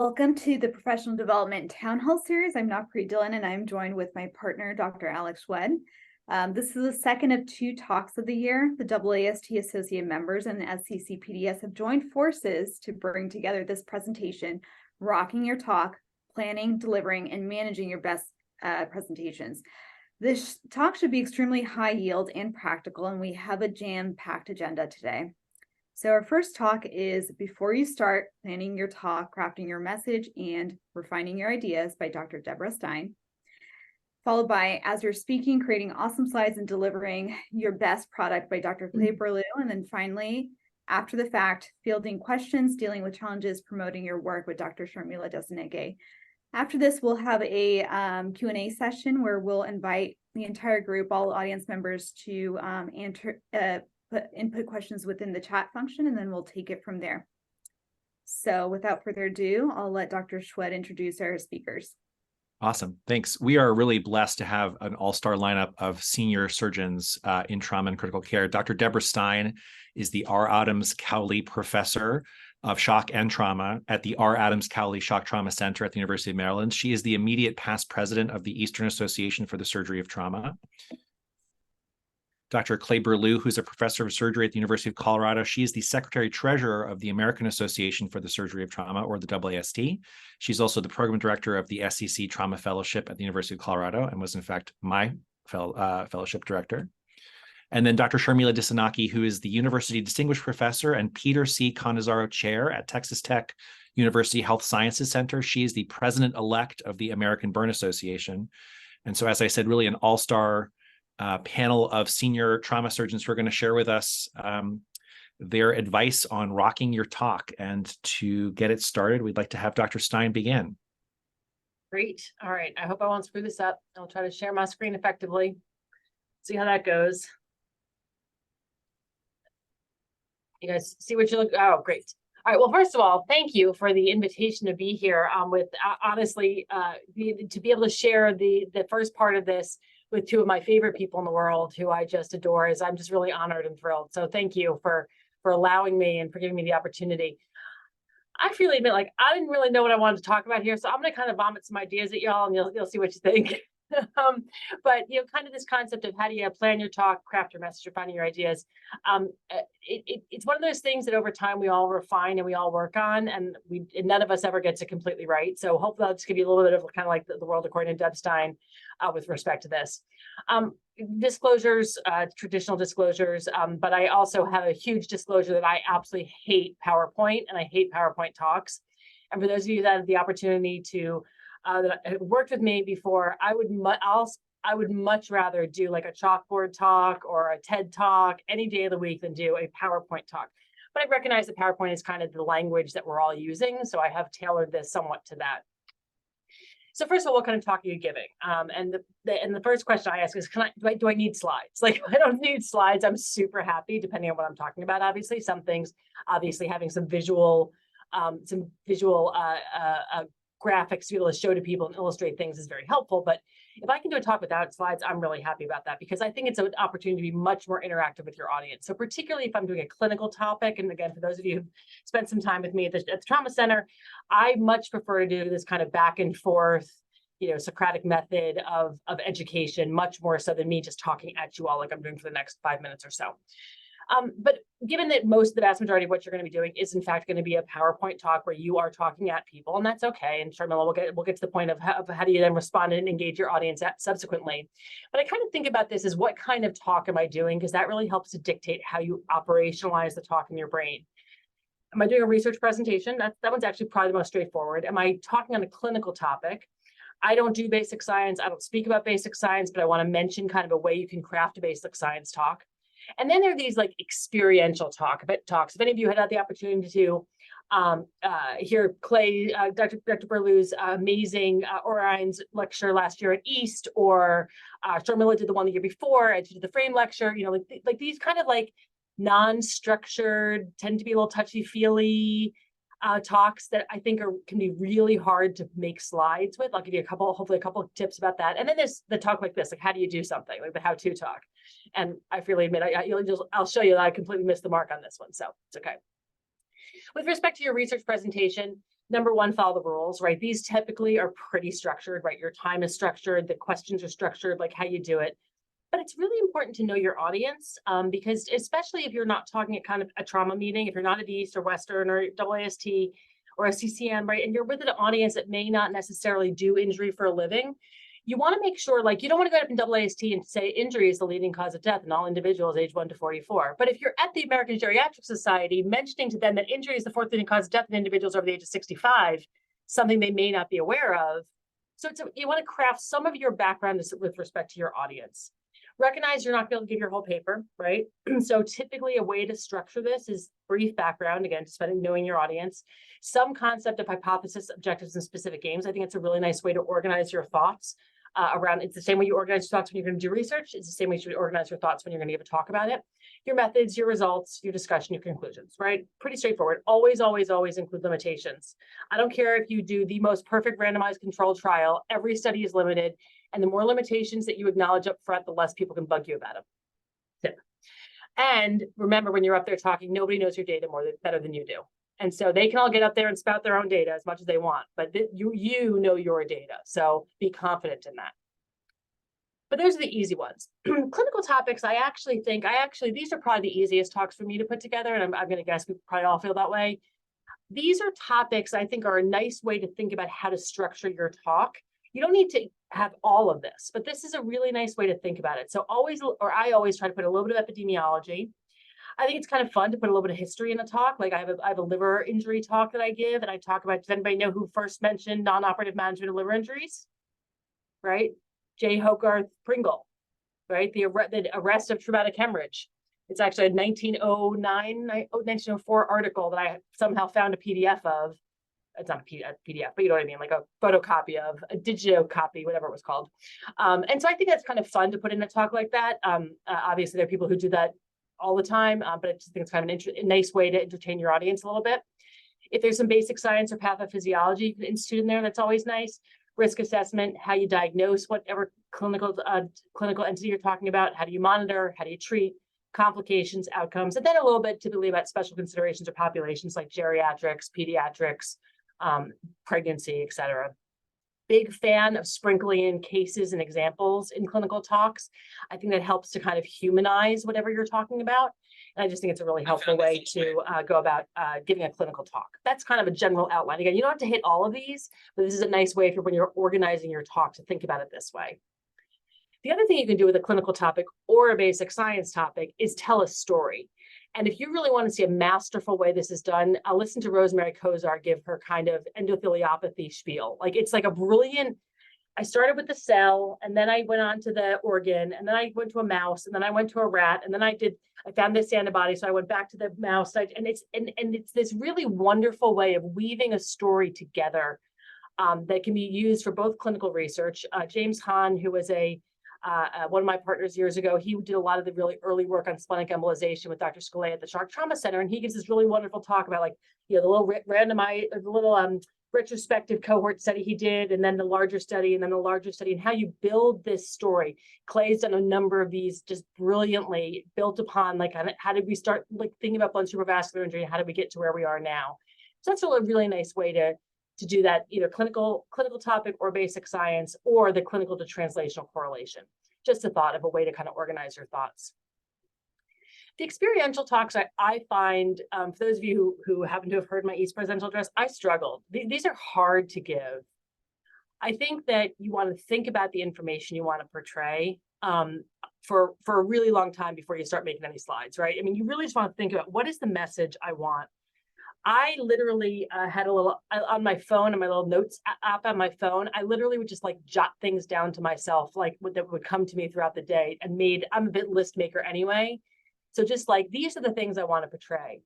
Welcome to the Professional Development Town Hall Series. I'm Napri Dillon, and I'm joined with my partner, Dr. Alex Schwed. This is the second of two talks of the year. The AAST Associate members and the SCCPDS have joined forces to bring together this presentation, Rocking Your Talk, Planning, Delivering, and Managing Your Best Presentations. This talk should be extremely high yield and practical, and we have a jam-packed agenda today. So our first talk is Before You Start Planning Your Talk, Crafting Your Message, and Refining Your Ideas by Dr. Deborah Stein, followed by As You're Speaking, Creating Awesome Slides and Delivering Your Best Product by Dr. Clay Burlew, and then finally, After the Fact, Fielding Questions, Dealing with Challenges, Promoting Your Work with Dr. Sharmila Dasanege. After this, we'll have a Q&A session where we'll invite the entire group, all audience members, to put input questions within the chat function, and then we'll take it from there. So without further ado, I'll let Dr. Schwed introduce our speakers. Awesome. Thanks. We are really blessed to have an all-star lineup of senior surgeons in trauma and critical care. Dr. Deborah Stein is the R. Adams Cowley Professor of Shock and Trauma at the R. Adams Cowley Shock Trauma Center at the University of Maryland. She is the immediate past president of the Eastern Association for the Surgery of Trauma. Dr. Clay Burlew, who's a professor of surgery at the University of Colorado. She is the secretary-treasurer of the American Association for the Surgery of Trauma, or the AAST. She's also the program director of the SCC Trauma Fellowship at the University of Colorado and was, in fact, my fellowship director. And then Dr. Sharmila Dasanege, who is the University Distinguished Professor and Peter C. Cannizzaro Chair at Texas Tech University Health Sciences Center. She is the president-elect of the American Burn Association. And so, as I said, really an all-star panel of senior trauma surgeons who are going to share with us their advice on rocking your talk. And to get it started, we'd like to have Dr. Stein begin. Great. All right. I hope I won't screw this up. I'll try to share my screen effectively. See how that goes. You guys see what you look? Oh, great. All right. Well, first of all, thank you for the invitation to be here. Honestly, to be able to share the first part of this with two of my favorite people in the world who I just adore. I'm just really honored and thrilled. So thank you for allowing me and for giving me the opportunity. I freely admit, like, I didn't really know what I wanted to talk about here. So I'm going to kind of vomit some ideas at y'all and you'll see what you think. But, kind of this concept of how do you plan your talk, craft your message, or finding your ideas. It's one of those things that over time we all refine and we all work on, and none of us ever gets it completely right. So hopefully I'll just give you a little bit of kind of like the world according to Deb Stein with respect to this. Disclosures, traditional disclosures, but I also have a huge disclosure that I absolutely hate PowerPoint, and I hate PowerPoint talks. And for those of you that have the opportunity to that have worked with me before, I would much rather do like a chalkboard talk or a TED talk any day of the week than do a PowerPoint talk. But I recognize that PowerPoint is kind of the language that we're all using, so I have tailored this somewhat to that. So first of all, what kind of talk are you giving? And the first question I ask is, do I need slides? Like, if I don't need slides, I'm super happy, depending on what I'm talking about. Obviously, some things, obviously having some visual graphics to be able to show to people and illustrate things is very helpful. But if I can do a talk without slides, I'm really happy about that, because I think it's an opportunity to be much more interactive with your audience. So particularly if I'm doing a clinical topic, and again, for those of you who've spent some time with me at the trauma center, I much prefer to do this kind of back and forth, Socratic method of education, much more so than me just talking at you all like I'm doing for the next 5 minutes or so. But given that the vast majority of what you're going to be doing is in fact going to be a PowerPoint talk where you are talking at people, and that's okay. And Sharmila, we'll get to the point of how do you then respond and engage your audience subsequently. But I kind of think about this as, what kind of talk am I doing? Because that really helps to dictate how you operationalize the talk in your brain. Am I doing a research presentation? That one's actually probably the most straightforward. Am I talking on a clinical topic? I don't do basic science. I don't speak about basic science, but I want to mention kind of a way you can craft a basic science talk. And then there are these like experiential talks. If any of you had the opportunity to hear Clay, Dr. Burlew's amazing Orion's lecture last year at East, or Sharmila did the one the year before, I did the frame lecture, like these kind of like non-structured, tend to be a little touchy-feely talks that I think can be really hard to make slides with. I'll give you hopefully a couple of tips about that. And then there's the talk like this, like how do you do something, like the how-to talk. And I freely admit, I'll show you that I completely missed the mark on this one, so it's okay. With respect to your research presentation, Number one, follow the rules, right? These typically are pretty structured, right? Your time is structured, the questions are structured, like how you do it. But it's really important to know your audience, because especially if you're not talking at kind of a trauma meeting, if you're not at East or Western or AAST or a CCM, right? And you're with an audience that may not necessarily do injury for a living, you want to make sure, like, you don't want to go up in AAST and say injury is the leading cause of death in all individuals age 1 to 44. But if you're at the American Geriatric Society mentioning to them that injury is the fourth leading cause of death in individuals over the age of 65, something they may not be aware of. So you want to craft some of your background with respect to your audience. Recognize you're not going to give your whole paper, right? So typically a way to structure this is brief background, again, just knowing your audience, some concept of hypothesis, objectives, and specific aims. I think it's a really nice way to organize your thoughts around. It's the same way you organize your thoughts when you're going to do research. It's the same way you should organize your thoughts when you're going to give a talk about it. Your methods, your results, your discussion, your conclusions, right? Pretty straightforward. Always, always, always include limitations. I don't care if you do the most perfect randomized controlled trial. Every study is limited. And the more limitations that you acknowledge up front, the less people can bug you about them. Tip. And remember, when you're up there talking, nobody knows your data better than you do. And so they can all get up there and spout their own data as much as they want, but you know your data. So be confident in that. But those are the easy ones. Clinical topics, I actually think, these are probably the easiest talks for me to put together. And I'm going to guess we probably all feel that way. These are topics I think are a nice way to think about how to structure your talk. You don't need to have all of this, but this is a really nice way to think about it. So I always try to put a little bit of epidemiology. I think it's kind of fun to put a little bit of history in a talk. Like I have a liver injury talk that I give, and I talk about, does anybody know who first mentioned non-operative management of liver injuries? Right? J. Hogarth Pringle, right? The arrest of traumatic hemorrhage. It's actually a 1904 article that I somehow found a PDF of. It's not a PDF, but you know what I mean, like a photocopy of a digito copy, whatever it was called. And so I think that's kind of fun to put in a talk like that. Obviously, there are people who do that all the time, but I just think it's kind of a nice way to entertain your audience a little bit. If there's some basic science or pathophysiology you can institute in there, that's always nice. Risk assessment, how you diagnose whatever clinical entity you're talking about, how do you monitor, how do you treat, complications, outcomes, and then a little bit typically about special considerations or populations like geriatrics, pediatrics, pregnancy, et cetera. Big fan of sprinkling in cases and examples in clinical talks. I think that helps to kind of humanize whatever you're talking about. And I just think it's a really helpful way to go about giving a clinical talk. That's kind of a general outline. Again, you don't have to hit all of these, but this is a nice way when you're organizing your talk to think about it this way. The other thing you can do with a clinical topic or a basic science topic is tell a story. And if you really want to see a masterful way this is done, I'll listen to Rosemary Kozar give her kind of endotheliopathy spiel. Like it's like a brilliant, I started with the cell, and then I went on to the organ, and then I went to a mouse, and then I went to a rat, and then I found this antibody, so I went back to the mouse. And it's this really wonderful way of weaving a story together that can be used for both clinical research. James Hahn, who was one of my partners years ago, he did a lot of the really early work on splenic embolization with Dr. Scalea at the Shark Trauma Center, and he gives this really wonderful talk about, like, the little retrospective cohort study he did, and then the larger study, and then the larger study, and how you build this story. Clay's done a number of these just brilliantly built upon, like, how did we start like thinking about blunt supervascular injury, and how did we get to where we are now? So that's a really nice way to do that, either clinical topic or basic science, or the clinical to translational correlation. Just a thought of a way to kind of organize your thoughts. The experiential talks, I find, for those of you who happen to have heard my East presidential address, I struggled. These are hard to give. I think that you want to think about the information you want to portray for a really long time before you start making any slides, right? I mean, you really just want to think about, what is the message I want? I literally had a little on my phone, and my little notes app on my phone. I literally would just like jot things down to myself, like that would come to me throughout the day, and I'm a bit list maker anyway. So just like, these are the things I want to portray.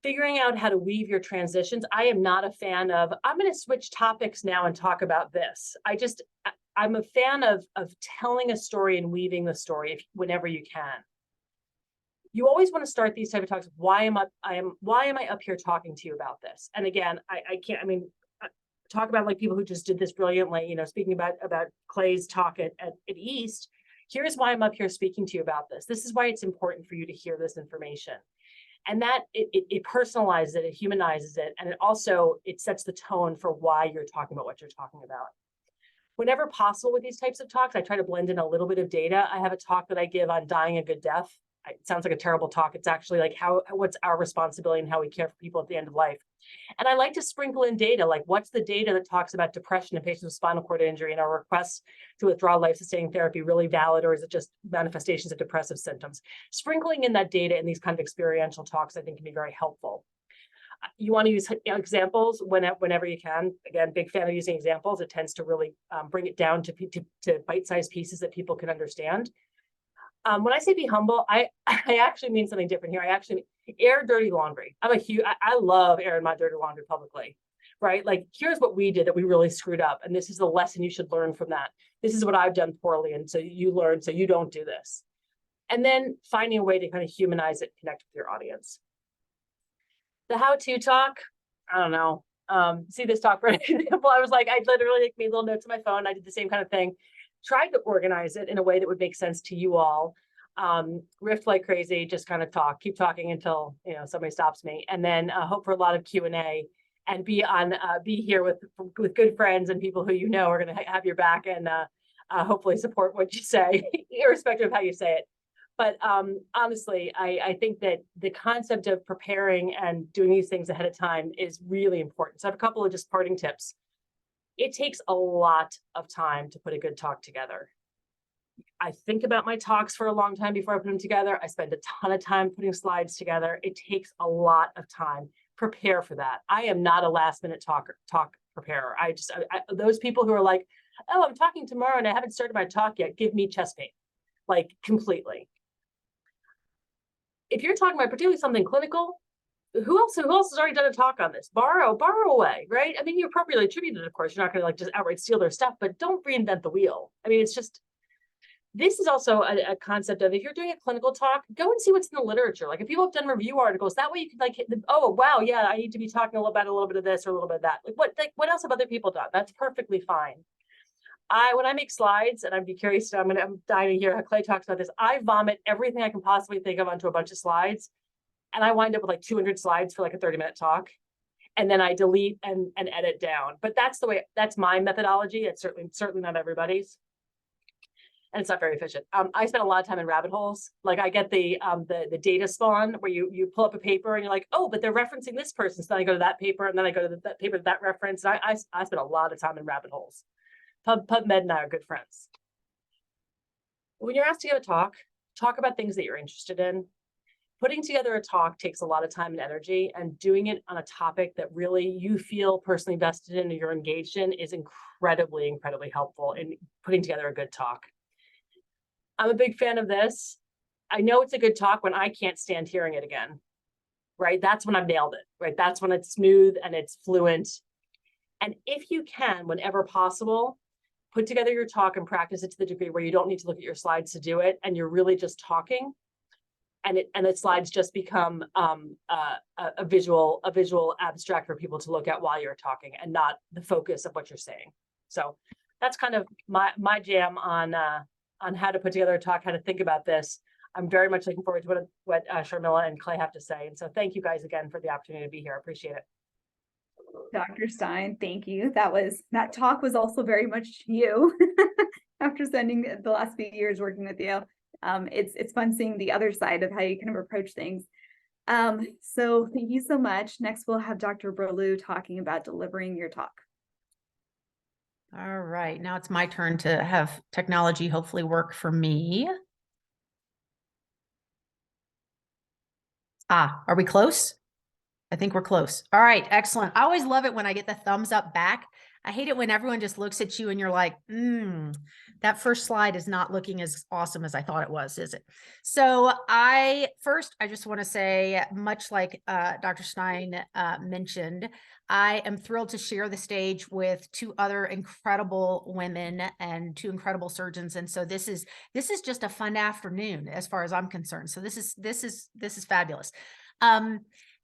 Figuring out how to weave your transitions. I am not a fan of, I'm going to switch topics now and talk about this. I'm a fan of telling a story and weaving the story whenever you can. You always want to start these type of talks. Why am I up here talking to you about this? And again, I can't, talk about like people who just did this brilliantly, speaking about Clay's talk at East. Here's why I'm up here speaking to you about this. This is why it's important for you to hear this information. And that it personalizes it, it humanizes it, and it sets the tone for why you're talking about what you're talking about. Whenever possible with these types of talks, I try to blend in a little bit of data. I have a talk that I give on dying a good death. It sounds like a terrible talk. It's actually like what's our responsibility and how we care for people at the end of life. And I like to sprinkle in data, like what's the data that talks about depression in patients with spinal cord injury, and our requests to withdraw life-sustaining therapy really valid, or is it just manifestations of depressive symptoms? Sprinkling in that data in these kind of experiential talks, I think, can be very helpful. You want to use examples whenever you can. Again, big fan of using examples. It tends to really bring it down to bite-sized pieces that people can understand. When I say be humble, I actually mean something different here. I actually air dirty laundry. I love airing my dirty laundry publicly, right? Like, here's what we did that we really screwed up, and this is the lesson you should learn from that. This is what I've done poorly, and so you learn, so you don't do this. And then finding a way to kind of humanize it, connect with your audience. The how-to talk, I don't know. See this talk, for example, I was like, I literally made little notes on my phone. I did the same kind of thing. Tried to organize it in a way that would make sense to you all. Riff like crazy, just kind of keep talking until somebody stops me, and then hope for a lot of Q&A, and be here with good friends and people who are going to have your back, and hopefully support what you say, irrespective of how you say it. But honestly, I think that the concept of preparing and doing these things ahead of time is really important. So I have a couple of just parting tips. It takes a lot of time to put a good talk together. I think about my talks for a long time before I put them together. I spend a ton of time putting slides together. It takes a lot of time. Prepare for that. I am not a last minute talk preparer. Those people who are like, oh, I'm talking tomorrow and I haven't started my talk yet, give me chest pain, like completely. If you're talking about particularly something clinical, who else has already done a talk on this? Borrow away, right? I mean, you're appropriately attributed, of course. You're not going to like just outright steal their stuff, but don't reinvent the wheel. I mean, this is also a concept of, if you're doing a clinical talk, go and see what's in the literature. Like, if people have done review articles, that way you can like, oh, wow, yeah, I need to be talking a little bit of this or a little bit of that. Like what else have other people done? That's perfectly fine. When I make slides, and I'd be curious, I'm dying to hear how Clay talks about this. I vomit everything I can possibly think of onto a bunch of slides. And I wind up with like 200 slides for like a 30-minute talk. And then I delete and edit down. But that's my methodology. It's certainly not everybody's. And it's not very efficient. I spend a lot of time in rabbit holes. Like, I get the data spawn where you pull up a paper and you're like, oh, but they're referencing this person. So then I go to that paper, and then I go to that paper that reference. And I spend a lot of time in rabbit holes. PubMed and I are good friends. When you're asked to give a talk about things that you're interested in. Putting together a talk takes a lot of time and energy, and doing it on a topic that really you feel personally vested in or you're engaged in is incredibly, incredibly helpful in putting together a good talk. I'm a big fan of this. I know it's a good talk when I can't stand hearing it again, right? That's when I've nailed it, right? That's when it's smooth and it's fluent. And if you can, whenever possible, put together your talk and practice it to the degree where you don't need to look at your slides to do it, and you're really just talking. And the slides just become a visual abstract for people to look at while you're talking, and not the focus of what you're saying. So that's kind of my jam on how to put together a talk, how to think about this. I'm very much looking forward to what Sharmila and Clay have to say. And so thank you guys again for the opportunity to be here. I appreciate it. Dr. Stein, thank you. That talk was also very much you. After spending the last few years working with you. It's fun seeing the other side of how you kind of approach things. So thank you so much. Next, we'll have Dr. Berlew talking about delivering your talk. All right, now it's my turn to have technology hopefully work for me. Are we close? I think we're close. All right, excellent. I always love it when I get the thumbs up back. I hate it when everyone just looks at you and you're like, that first slide is not looking as awesome as I thought it was, is it? So I just want to say, much like Dr. Stein mentioned, I am thrilled to share the stage with two other incredible women and two incredible surgeons. And so this is just a fun afternoon as far as I'm concerned. So this is fabulous.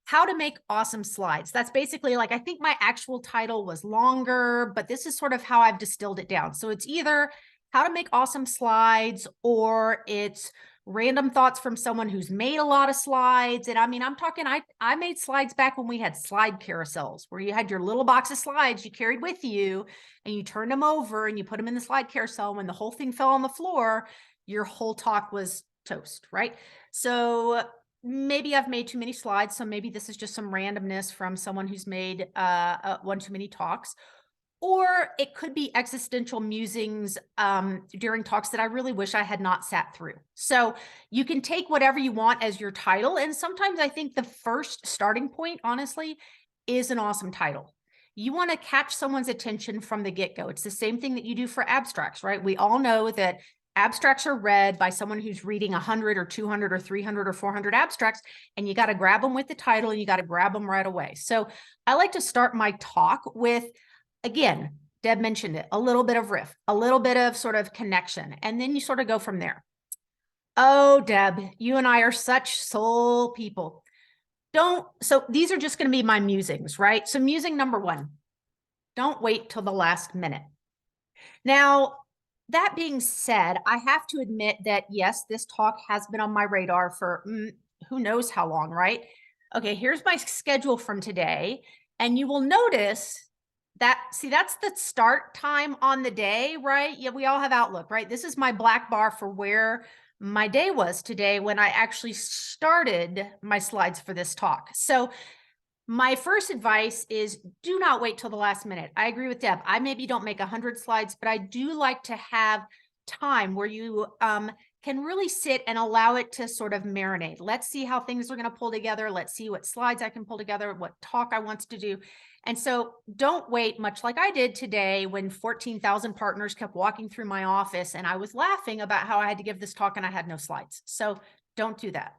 How to make awesome slides. That's basically, like, I think my actual title was longer, but this is sort of how I've distilled it down. So it's either how to make awesome slides, or it's random thoughts from someone who's made a lot of slides. And I mean, I'm talking, I made slides back when we had slide carousels where you had your little box of slides you carried with you and you turned them over and you put them in the slide carousel. When the whole thing fell on the floor, your whole talk was toast, right? So maybe I've made too many slides. So maybe this is just some randomness from someone who's made one too many talks. Or it could be existential musings during talks that I really wish I had not sat through. So you can take whatever you want as your title. And sometimes I think the first starting point, honestly, is an awesome title. You want to catch someone's attention from the get-go. It's the same thing that you do for abstracts, right? We all know that abstracts are read by someone who's reading 100 or 200 or 300 or 400 abstracts, and you got to grab them with the title and you got to grab them right away. So I like to start my talk with, again, Deb mentioned it, a little bit of riff, a little bit of sort of connection, and then you sort of go from there. Oh, Deb, you and I are such soul people. So these are just going to be my musings, right? So musing number 1, don't wait till the last minute. Now, that being said, I have to admit that, yes, this talk has been on my radar for who knows how long, right? Okay, here's my schedule from today, and you will notice that, see, that's the start time on the day, right? Yeah, we all have Outlook, right? This is my black bar for where my day was today when I actually started my slides for this talk. So my first advice is do not wait till the last minute. I agree with Deb. I maybe don't make 100 slides, but I do like to have time where you can really sit and allow it to sort of marinate. Let's see how things are going to pull together. Let's see what slides I can pull together, what talk I want to do. And so don't wait, much like I did today when 14,000 partners kept walking through my office and I was laughing about how I had to give this talk and I had no slides. So don't do that.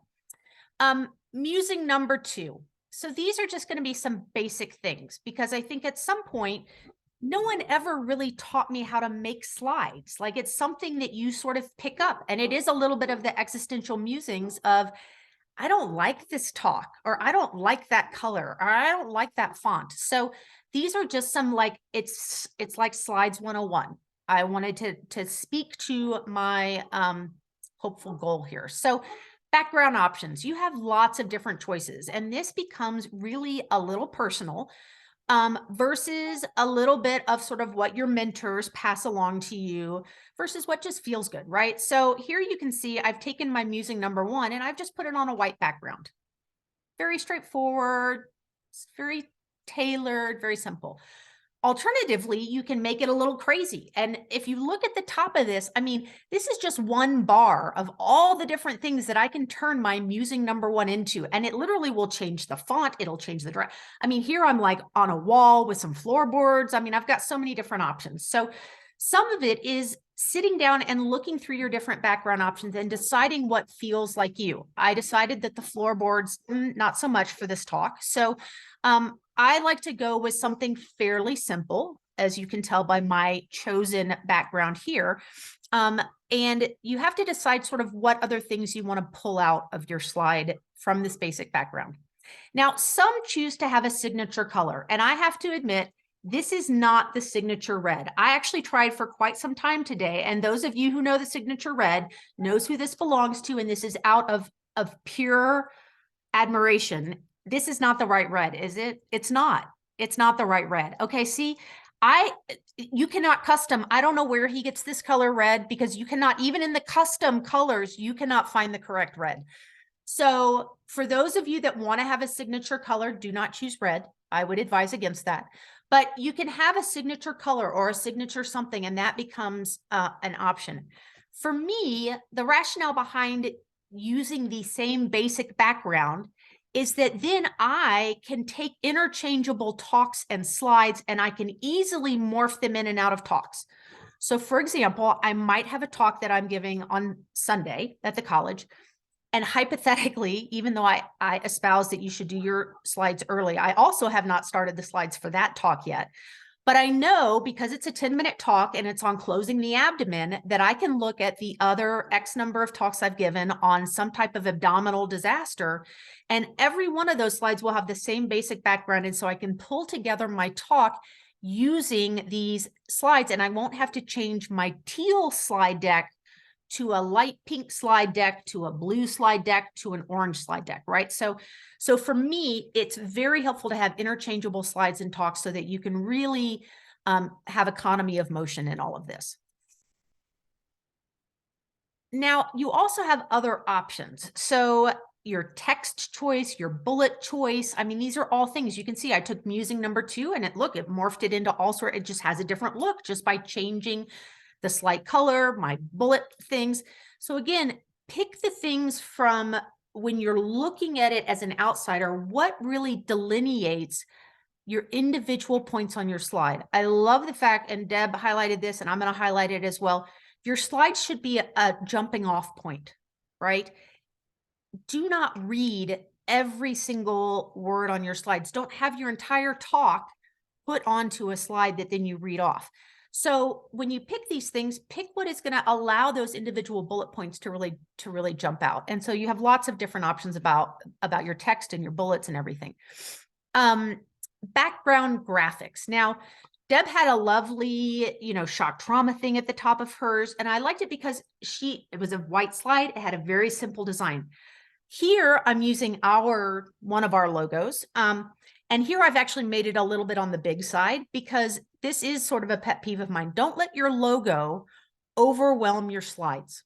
Musing number 2. So these are just going to be some basic things because I think at some point, no one ever really taught me how to make slides. Like it's something that you sort of pick up, and it is a little bit of the existential musings of, I don't like this talk, or I don't like that color, or I don't like that font. So these are just some like, it's like slides 101. I wanted to speak to my hopeful goal here. So background options, you have lots of different choices, and this becomes really a little personal versus a little bit of sort of what your mentors pass along to you versus what just feels good, right? So here you can see I've taken my musing number 1 and I've just put it on a white background. Very straightforward, very tailored, very simple. Alternatively, you can make it a little crazy. And if you look at the top of this, I mean, this is just one bar of all the different things that I can turn my musing number 1 into. And it literally will change the font. It'll change the direct. I mean, here I'm like on a wall with some floorboards. I mean, I've got so many different options. So some of it is sitting down and looking through your different background options and deciding what feels like you. I decided that the floorboards, not so much for this talk. So I like to go with something fairly simple, as you can tell by my chosen background here. And you have to decide sort of what other things you want to pull out of your slide from this basic background. Now, some choose to have a signature color, and I have to admit, this is not the signature red. I actually tried for quite some time today, and those of you who know the signature red knows who this belongs to, and this is out of pure admiration. This is not the right red, is it? It's not. It's not the right red. Okay, see, you cannot custom. I don't know where he gets this color red because you cannot, even in the custom colors, you cannot find the correct red. So for those of you that want to have a signature color, do not choose red. I would advise against that. But you can have a signature color or a signature something, and that becomes an option. For me, the rationale behind using the same basic background is that then I can take interchangeable talks and slides and I can easily morph them in and out of talks. So for example, I might have a talk that I'm giving on Sunday at the college. And hypothetically, even though I espouse that you should do your slides early, I also have not started the slides for that talk yet. But I know because it's a 10-minute talk and it's on closing the abdomen that I can look at the other X number of talks I've given on some type of abdominal disaster. And every one of those slides will have the same basic background. And so I can pull together my talk using these slides, and I won't have to change my teal slide deck to a light pink slide deck, to a blue slide deck, to an orange slide deck, right? So for me, it's very helpful to have interchangeable slides and talks so that you can really have economy of motion in all of this. Now, you also have other options. So your text choice, your bullet choice. I mean, these are all things you can see. I took musing number 2 and it morphed it into all sort. It just has a different look just by changing the slide color, my bullet things. So again, pick the things from when you're looking at it as an outsider, what really delineates your individual points on your slide. I love the fact, and Deb highlighted this, and I'm going to highlight it as well. Your slides should be a jumping off point, right? Do not read every single word on your slides. Don't have your entire talk put onto a slide that then you read off. So when you pick these things, pick what is going to allow those individual bullet points to really jump out. And so you have lots of different options about your text and your bullets and everything. Background graphics. Now, Deb had a lovely, shock trauma thing at the top of hers. And I liked it because it was a white slide. It had a very simple design. Here, I'm using one of our logos. And here I've actually made it a little bit on the big side because this is sort of a pet peeve of mine. Don't let your logo overwhelm your slides.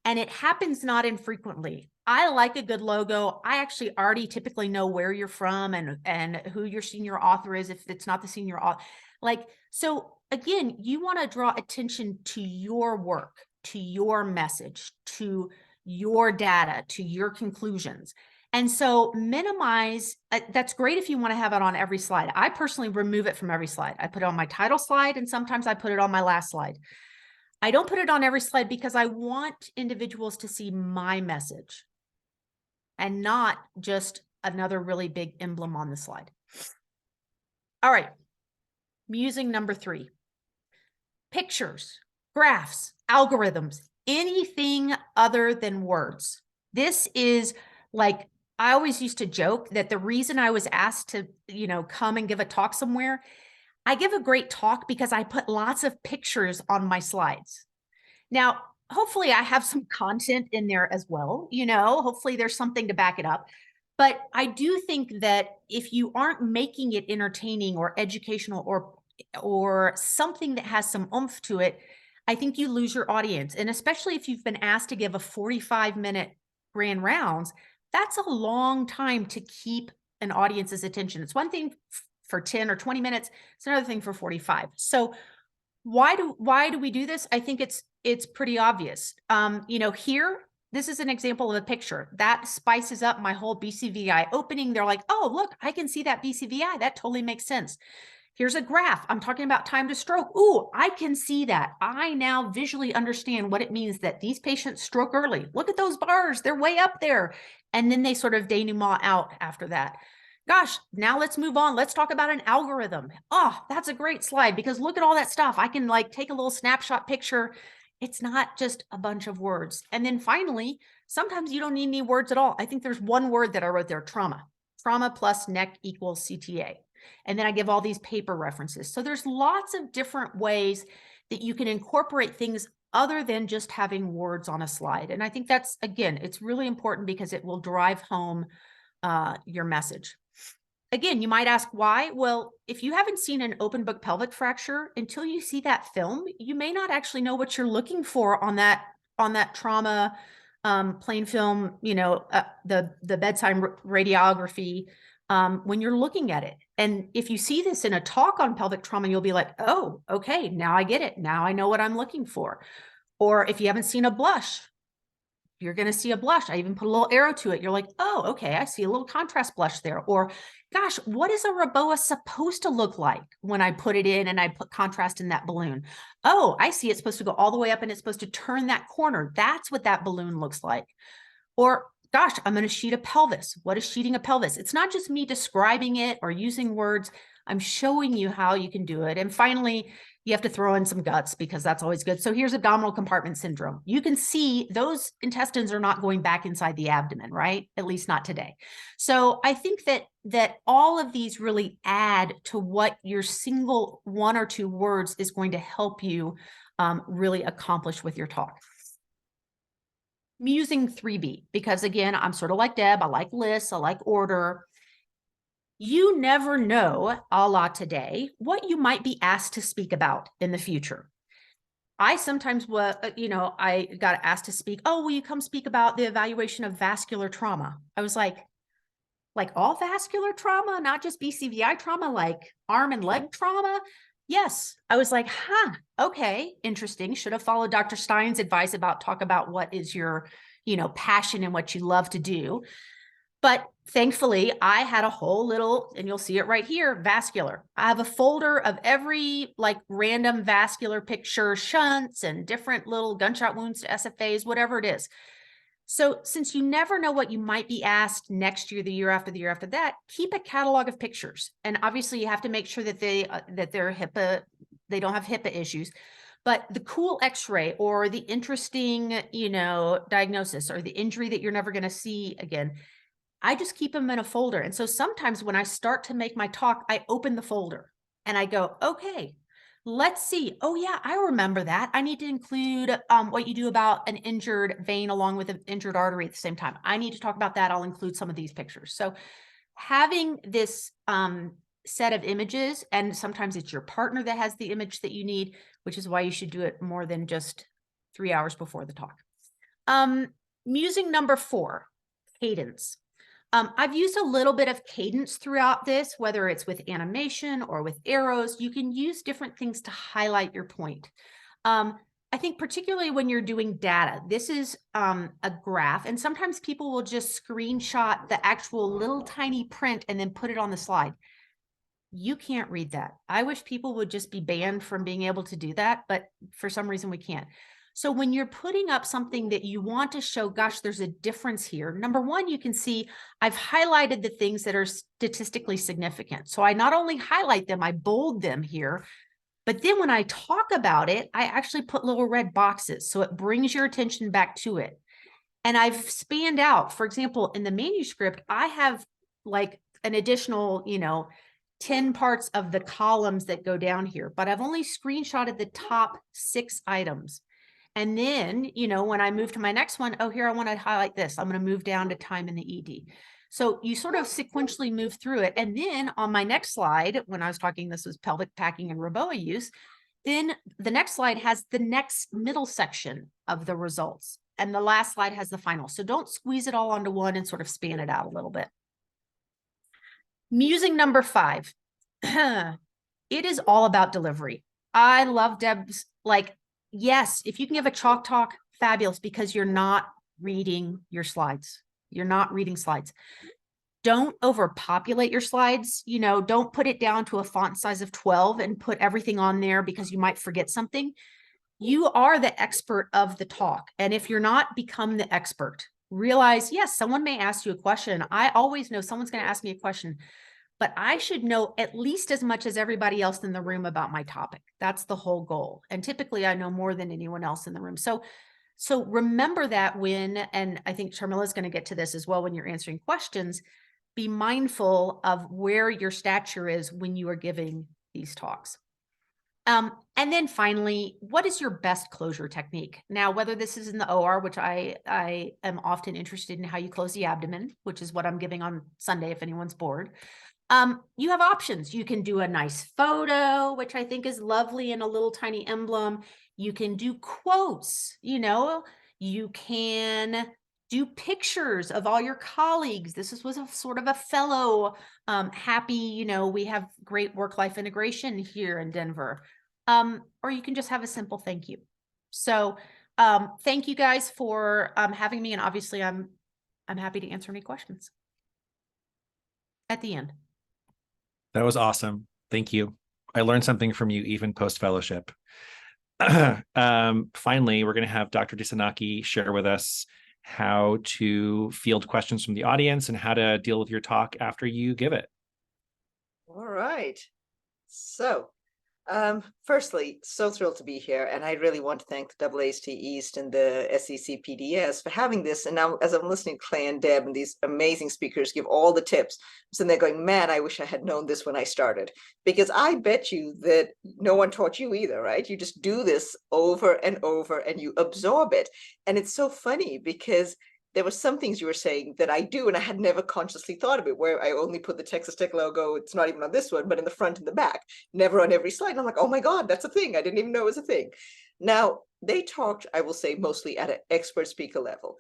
And it happens not infrequently. I like a good logo. I actually already typically know where you're from and who your senior author is if it's not the senior author. So again, you want to draw attention to your work, to your message, to your data, to your conclusions. And so minimize, that's great if you want to have it on every slide. I personally remove it from every slide. I put it on my title slide and sometimes I put it on my last slide. I don't put it on every slide because I want individuals to see my message and not just another really big emblem on the slide. All right. Musing number 3, pictures, graphs, algorithms, anything other than words. This is like, I always used to joke that the reason I was asked to, come and give a talk somewhere, I give a great talk because I put lots of pictures on my slides. Now, hopefully I have some content in there as well, hopefully there's something to back it up. But I do think that if you aren't making it entertaining or educational or something that has some oomph to it, I think you lose your audience. And especially if you've been asked to give a 45-minute grand rounds, that's a long time to keep an audience's attention. It's one thing for 10 or 20 minutes. It's another thing for 45. So why do we do this? I think it's pretty obvious. Here, this is an example of a picture that spices up my whole BCVI opening. They're like, oh, look, I can see that BCVI. That totally makes sense. Here's a graph. I'm talking about time to stroke. Ooh, I can see that. I now visually understand what it means that these patients stroke early. Look at those bars. They're way up there. And then they sort of denouement out after that. Gosh, now let's move on. Let's talk about an algorithm. Oh, that's a great slide because look at all that stuff. I can take a little snapshot picture. It's not just a bunch of words. And then finally, sometimes you don't need any words at all. I think there's one word that I wrote there, trauma. Trauma plus NEC equals CTA. And then I give all these paper references. So there's lots of different ways that you can incorporate things other than just having words on a slide. And I think that's, again, it's really important because it will drive home your message. Again, you might ask why. Well, if you haven't seen an open book pelvic fracture, until you see that film, you may not actually know what you're looking for on that trauma plain film, the bedside radiography when you're looking at it. And if you see this in a talk on pelvic trauma, you'll be like, oh, okay, now I get it. Now I know what I'm looking for. Or if you haven't seen a blush, you're going to see a blush. I even put a little arrow to it. You're like, oh, okay, I see a little contrast blush there. Or gosh, what is a Reboa supposed to look like when I put it in and I put contrast in that balloon? Oh, I see it's supposed to go all the way up and it's supposed to turn that corner. That's what that balloon looks like. Or gosh, I'm going to sheet a pelvis. What is sheeting a pelvis? It's not just me describing it or using words. I'm showing you how you can do it. And finally, you have to throw in some guts because that's always good. So here's abdominal compartment syndrome. You can see those intestines are not going back inside the abdomen, right? At least not today. So I think that all of these really add to what your single 1 or 2 words is going to help you really accomplish with your talk. Musing 3B, because again, I'm sort of like Deb. I like lists, I like order. You never know, a la today, what you might be asked to speak about in the future. I sometimes, I got asked to speak, oh, will you come speak about the evaluation of vascular trauma? I was like all vascular trauma, not just BCVI trauma, like arm and leg trauma? Yes. I was like, okay, interesting. Should have followed Dr. Stein's advice about talk about what is your, passion and what you love to do. But thankfully, I had a whole little, and you'll see it right here, vascular. I have a folder of every like random vascular picture, shunts and different little gunshot wounds to SFAs, whatever it is. So since you never know what you might be asked next year, the year after that, keep a catalog of pictures. And obviously you have to make sure that they don't have HIPAA issues. But the cool x-ray or the interesting, diagnosis or the injury that you're never going to see again, I just keep them in a folder. And so sometimes when I start to make my talk, I open the folder and I go, okay, let's see. Oh yeah, I remember that. I need to include what you do about an injured vein along with an injured artery at the same time. I need to talk about that. I'll include some of these pictures. So having this set of images, and sometimes it's your partner that has the image that you need, which is why you should do it more than just 3 hours before the talk. Musing number 4, cadence. I've used a little bit of cadence throughout this, whether it's with animation or with arrows. You can use different things to highlight your point. I think particularly when you're doing data, this is a graph, and sometimes people will just screenshot the actual little tiny print and then put it on the slide. You can't read that. I wish people would just be banned from being able to do that, but for some reason we can't. So when you're putting up something that you want to show, gosh, there's a difference here. Number one, you can see I've highlighted the things that are statistically significant. So I not only highlight them, I bold them here, but then when I talk about it, I actually put little red boxes. So it brings your attention back to it. And I've spanned out, for example, in the manuscript, I have like an additional, 10 parts of the columns that go down here, but I've only screenshotted the top 6 items. And then, when I move to my next one, oh, here, I want to highlight this. I'm going to move down to time in the ED. So you sort of sequentially move through it. And then on my next slide, when I was talking, this was pelvic packing and Reboa use, then the next slide has the next middle section of the results. And the last slide has the final. So don't squeeze it all onto one and sort of span it out a little bit. Musing number 5. It is all about delivery. I love Deb's, yes, if you can give a chalk talk, fabulous, because you're not reading your slides. You're not reading slides. Don't overpopulate your slides. Don't put it down to a font size of 12 and put everything on there because you might forget something. You are the expert of the talk. And if you're not, become the expert. Realize, yes, someone may ask you a question. I always know someone's going to ask me a question, but I should know at least as much as everybody else in the room about my topic. That's the whole goal. And typically I know more than anyone else in the room. So remember that and I think Sharmila is going to get to this as well when you're answering questions, be mindful of where your stature is when you are giving these talks. And then finally, what is your best closure technique? Now, whether this is in the OR, which I am often interested in how you close the abdomen, which is what I'm giving on Sunday if anyone's bored. You have options. You can do a nice photo, which I think is lovely, and a little tiny emblem. You can do quotes, you can do pictures of all your colleagues. This was a sort of a fellow happy, we have great work-life integration here in Denver. Or you can just have a simple thank you. So thank you guys for having me. And obviously I'm happy to answer any questions at the end. That was awesome. Thank you. I learned something from you even post-fellowship. Finally, we're going to have Dr. Disanaki share with us how to field questions from the audience and how to deal with your talk after you give it. All right. So Firstly, so thrilled to be here, and I really want to thank the AAST East and the SEC PDS for having this. And now, as I'm listening to Clay and Deb and these amazing speakers give all the tips, so they're going, man, I wish I had known this when I started, because I bet you that no one taught you either, right? You just do this over and over, and you absorb it. And it's so funny because there were some things you were saying that I do, and I had never consciously thought of it, where I only put the Texas Tech logo, it's not even on this one, but in the front and the back, never on every slide. And I'm like, oh my God, that's a thing. I didn't even know it was a thing. Now, they talked, I will say, mostly at an expert speaker level.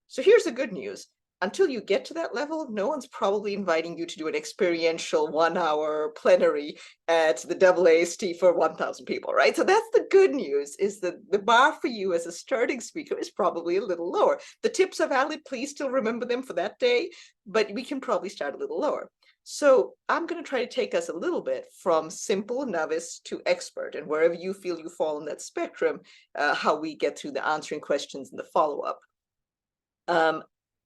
So here's the good news. Until you get to that level, no one's probably inviting you to do an experiential 1 hour plenary at the AAST for 1,000 people, right? So that's the good news, is that the bar for you as a starting speaker is probably a little lower. The tips are valid, please still remember them for that day, but we can probably start a little lower. So I'm going to try to take us a little bit from simple novice to expert, and wherever you feel you fall in that spectrum, how we get through the answering questions and the follow-up.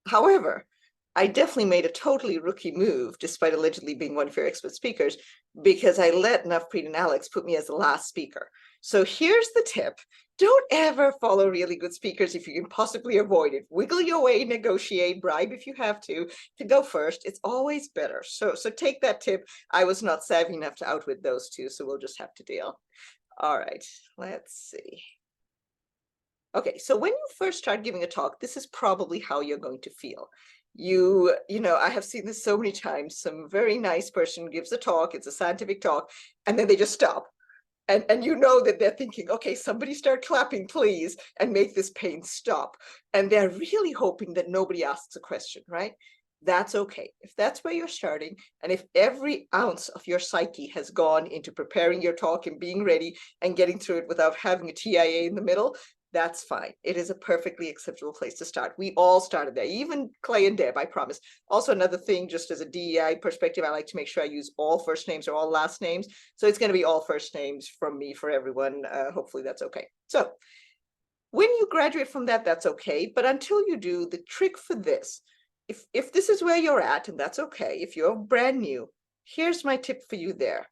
However, I definitely made a totally rookie move, despite allegedly being one of your expert speakers, because I let Navpreet and Alex put me as the last speaker. So here's the tip. Don't ever follow really good speakers if you can possibly avoid it. Wiggle your way, negotiate, bribe if you have to go first. It's always better. So take that tip. I was not savvy enough to outwit those two, so we'll just have to deal. All right, let's see. Okay, so when you first start giving a talk, this is probably how you're going to feel. You know, I have seen this so many times. Some very nice person gives a talk, it's a scientific talk, and then they just stop. And you know that they're thinking, okay, somebody start clapping, please, and make this pain stop. And they're really hoping that nobody asks a question, right? That's okay. If that's where you're starting, and if every ounce of your psyche has gone into preparing your talk and being ready and getting through it without having a TIA in the middle, that's fine. It is a perfectly acceptable place to start. We all started there, even Clay and Deb, I promise. Also, another thing, just as a DEI perspective, I like to make sure I use all first names or all last names. So it's going to be all first names from me for everyone. Hopefully that's okay. So when you graduate from that, that's okay. But until you do, the trick for this, if this is where you're at, and that's okay, if you're brand new, here's my tip for you there.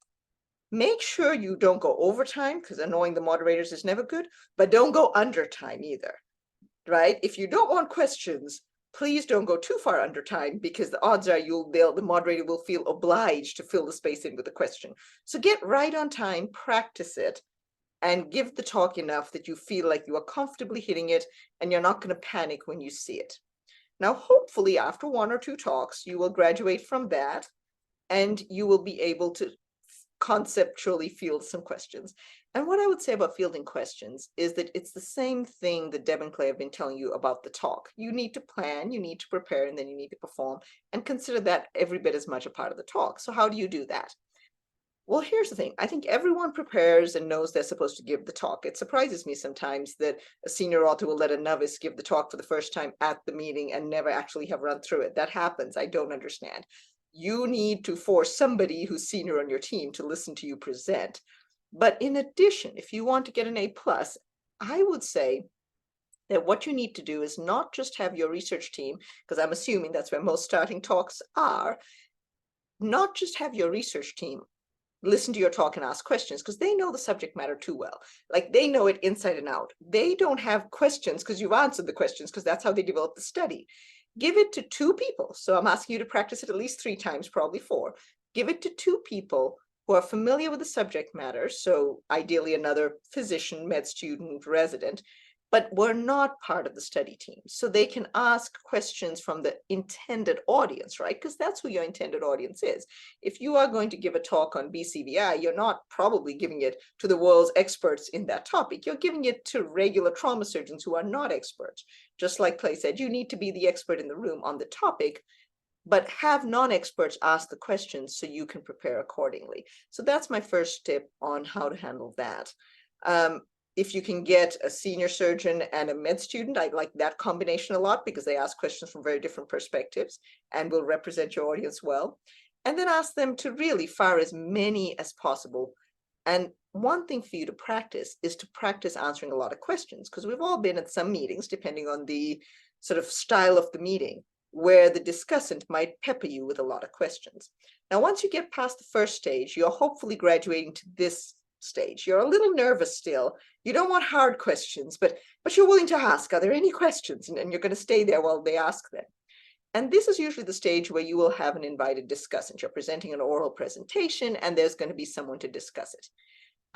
Make sure you don't go overtime, because annoying the moderators is never good, but don't go under time either, right? If you don't want questions, please don't go too far under time, because the odds are the moderator will feel obliged to fill the space in with a question. So get right on time, practice it, and give the talk enough that you feel like you are comfortably hitting it and you're not going to panic when you see it. Now, hopefully after 1 or 2 talks, you will graduate from that and you will be able to conceptually field some questions. And what I would say about fielding questions is that it's the same thing that Deb and Clay have been telling you about the talk. You need to plan, you need to prepare, and then you need to perform, and consider that every bit as much a part of the talk. So how do you do that? Well, here's the thing. I think everyone prepares and knows they're supposed to give the talk. It surprises me sometimes that a senior author will let a novice give the talk for the first time at the meeting and never actually have run through it. That happens. I don't understand. You need to force somebody who's senior on your team to listen to you present. But in addition, if you want to get an A+, I would say that what you need to do is not just have your research team, because I'm assuming that's where most starting talks are, not just have your research team listen to your talk and ask questions, because they know the subject matter too well. Like, they know it inside and out. They don't have questions because you've answered the questions, because that's how they developed the study. Give it to 2 people. So I'm asking you to practice it at least 3 times, probably 4. Give it to 2 people who are familiar with the subject matter. So ideally another physician, med student, resident, but were not part of the study team. So they can ask questions from the intended audience, right? Because that's who your intended audience is. If you are going to give a talk on BCVI, you're not probably giving it to the world's experts in that topic. You're giving it to regular trauma surgeons who are not experts. Just like Clay said, you need to be the expert in the room on the topic, but have non-experts ask the questions so you can prepare accordingly. So that's my first tip on how to handle that. If you can get a senior surgeon and a med student, I like that combination a lot, because they ask questions from very different perspectives and will represent your audience well. And then ask them to really fire as many as possible. And one thing for you to practice is to practice answering a lot of questions, because we've all been at some meetings, depending on the sort of style of the meeting, where the discussant might pepper you with a lot of questions. Now, once you get past the first stage, you're hopefully graduating to this stage. You're a little nervous still. You don't want hard questions, but you're willing to ask, are there any questions? And you're going to stay there while they ask them. And this is usually the stage where you will have an invited discussant. You're presenting an oral presentation, and there's going to be someone to discuss it.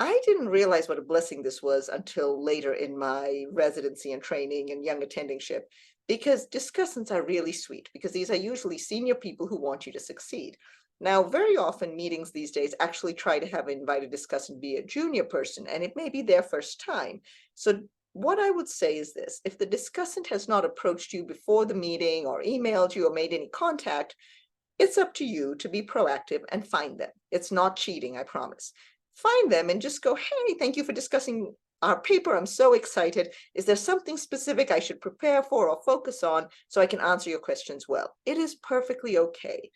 I didn't realize what a blessing this was until later in my residency and training and young attendingship, because discussants are really sweet, because these are usually senior people who want you to succeed. Now, very often meetings these days actually try to have an invited discussant be a junior person, and it may be their first time. So what I would say is this: if the discussant has not approached you before the meeting or emailed you or made any contact, it's up to you to be proactive and find them. It's not cheating, I promise. Find them and just go, hey, thank you for discussing our paper. I'm so excited. Is there something specific I should prepare for or focus on so I can answer your questions well? It is perfectly okay.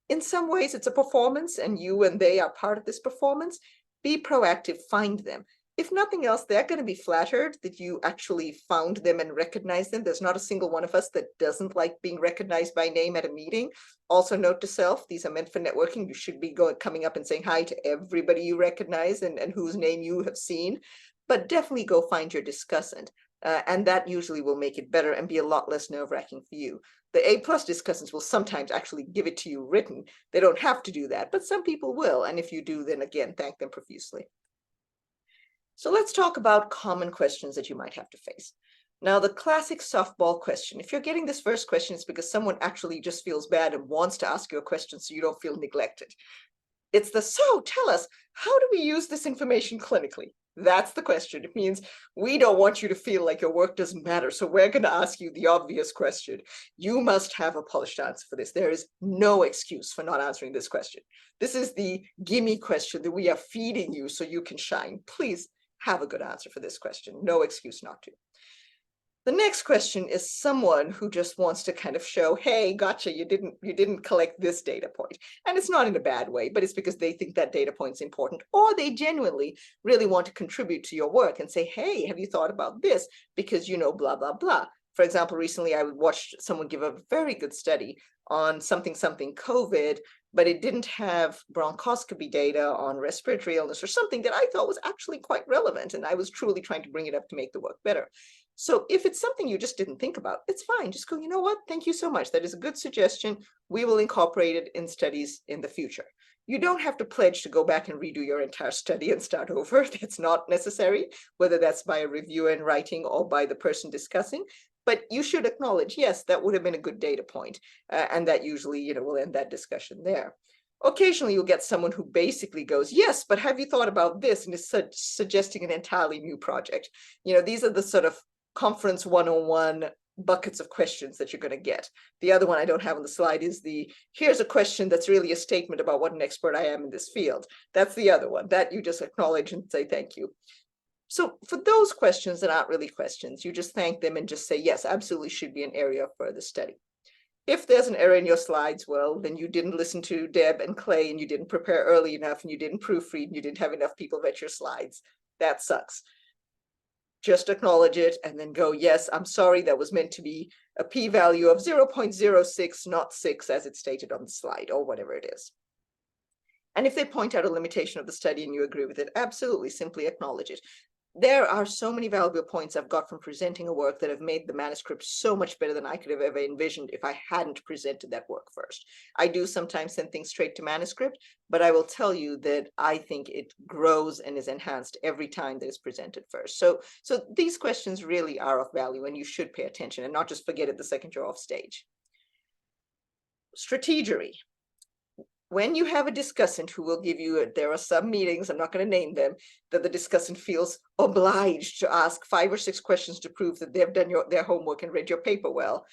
In some ways, it's a performance, and you and they are part of this performance. Be proactive, find them. If nothing else, they're going to be flattered that you actually found them and recognized them. There's not a single one of us that doesn't like being recognized by name at a meeting. Also, note to self, these are meant for networking. You should be coming up and saying hi to everybody you recognize and whose name you have seen. But definitely go find your discussant. And that usually will make it better and be a lot less nerve-wracking for you. The A+ discussants will sometimes actually give it to you written. They don't have to do that, but some people will. And if you do, then again, thank them profusely. So let's talk about common questions that you might have to face. Now, the classic softball question, if you're getting this first question, it's because someone actually just feels bad and wants to ask you a question so you don't feel neglected. It's the, so tell us, how do we use this information clinically? That's the question. It means we don't want you to feel like your work doesn't matter. So we're going to ask you the obvious question. You must have a polished answer for this. There is no excuse for not answering this question. This is the gimme question that we are feeding you so you can shine. Please have a good answer for this question. No excuse not to. The next question is someone who just wants to kind of show, hey, gotcha, you didn't collect this data point. And it's not in a bad way, but it's because they think that data point is important, or they genuinely really want to contribute to your work and say, hey, have you thought about this? Because you know, blah, blah, blah. For example, recently I watched someone give a very good study on something COVID, but it didn't have bronchoscopy data on respiratory illness or something that I thought was actually quite relevant. And I was truly trying to bring it up to make the work better. So if it's something you just didn't think about, it's fine. Just go, you know what? Thank you so much. That is a good suggestion. We will incorporate it in studies in the future. You don't have to pledge to go back and redo your entire study and start over. That's not necessary, whether that's by a reviewer in writing or by the person discussing. But you should acknowledge, yes, that would have been a good data point. And that usually, will end that discussion there. Occasionally, you'll get someone who basically goes, yes, but have you thought about this? And is suggesting an entirely new project. These are the sort of conference 101 buckets of questions that you're going to get. The other one I don't have on the slide is here's a question that's really a statement about what an expert I am in this field. That's the other one that you just acknowledge and say thank you. So for those questions that aren't really questions, you just thank them and just say, yes, absolutely should be an area of further study. If there's an error in your slides, well, then you didn't listen to Deb and Clay, and you didn't prepare early enough, and you didn't proofread, and you didn't have enough people vet your slides. That sucks. Just acknowledge it and then go, yes, I'm sorry, that was meant to be a p-value of 0.06, not 6, as it's stated on the slide, or whatever it is. And if they point out a limitation of the study and you agree with it, absolutely, simply acknowledge it. There are so many valuable points I've got from presenting a work that have made the manuscript so much better than I could have ever envisioned if I hadn't presented that work first. I do sometimes send things straight to manuscript, but I will tell you that I think it grows and is enhanced every time that it's presented first. So these questions really are of value, and you should pay attention and not just forget it the second you're off stage. Strategery. When you have a discussant who will give you, there are some meetings, I'm not going to name them, that the discussant feels obliged to ask 5 or 6 questions to prove that they've done their homework and read your paper well.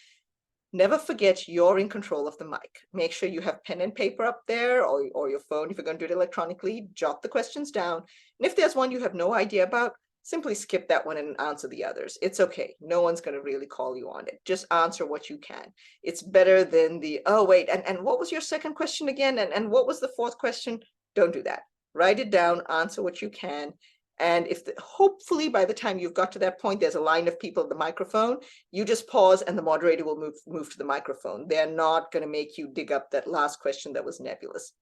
Never forget you're in control of the mic. Make sure you have pen and paper up there, or your phone if you're going to do it electronically. Jot the questions down. And if there's one you have no idea about, simply skip that one and answer the others. It's okay. No one's going to really call you on it. Just answer what you can. It's better than the, oh, wait, and what was your second question again? And what was the fourth question? Don't do that. Write it down, answer what you can. And hopefully by the time you've got to that point, there's a line of people at the microphone, you just pause and the moderator will move to the microphone. They're not going to make you dig up that last question that was nebulous.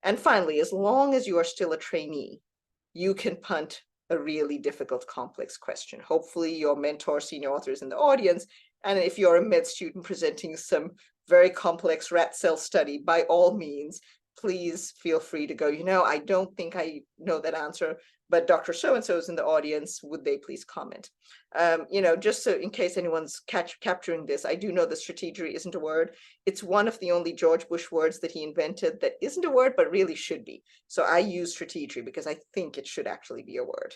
And finally, as long as you are still a trainee, you can punt a really difficult, complex question. Hopefully your mentor, senior author is in the audience. And if you're a med student presenting some very complex rat cell study, by all means, please feel free to go, I don't think I know that answer, but Dr. So-and-so is in the audience, would they please comment? Just so in case anyone's capturing this, I do know that strategery isn't a word. It's one of the only George Bush words that he invented that isn't a word, but really should be. So I use strategery because I think it should actually be a word.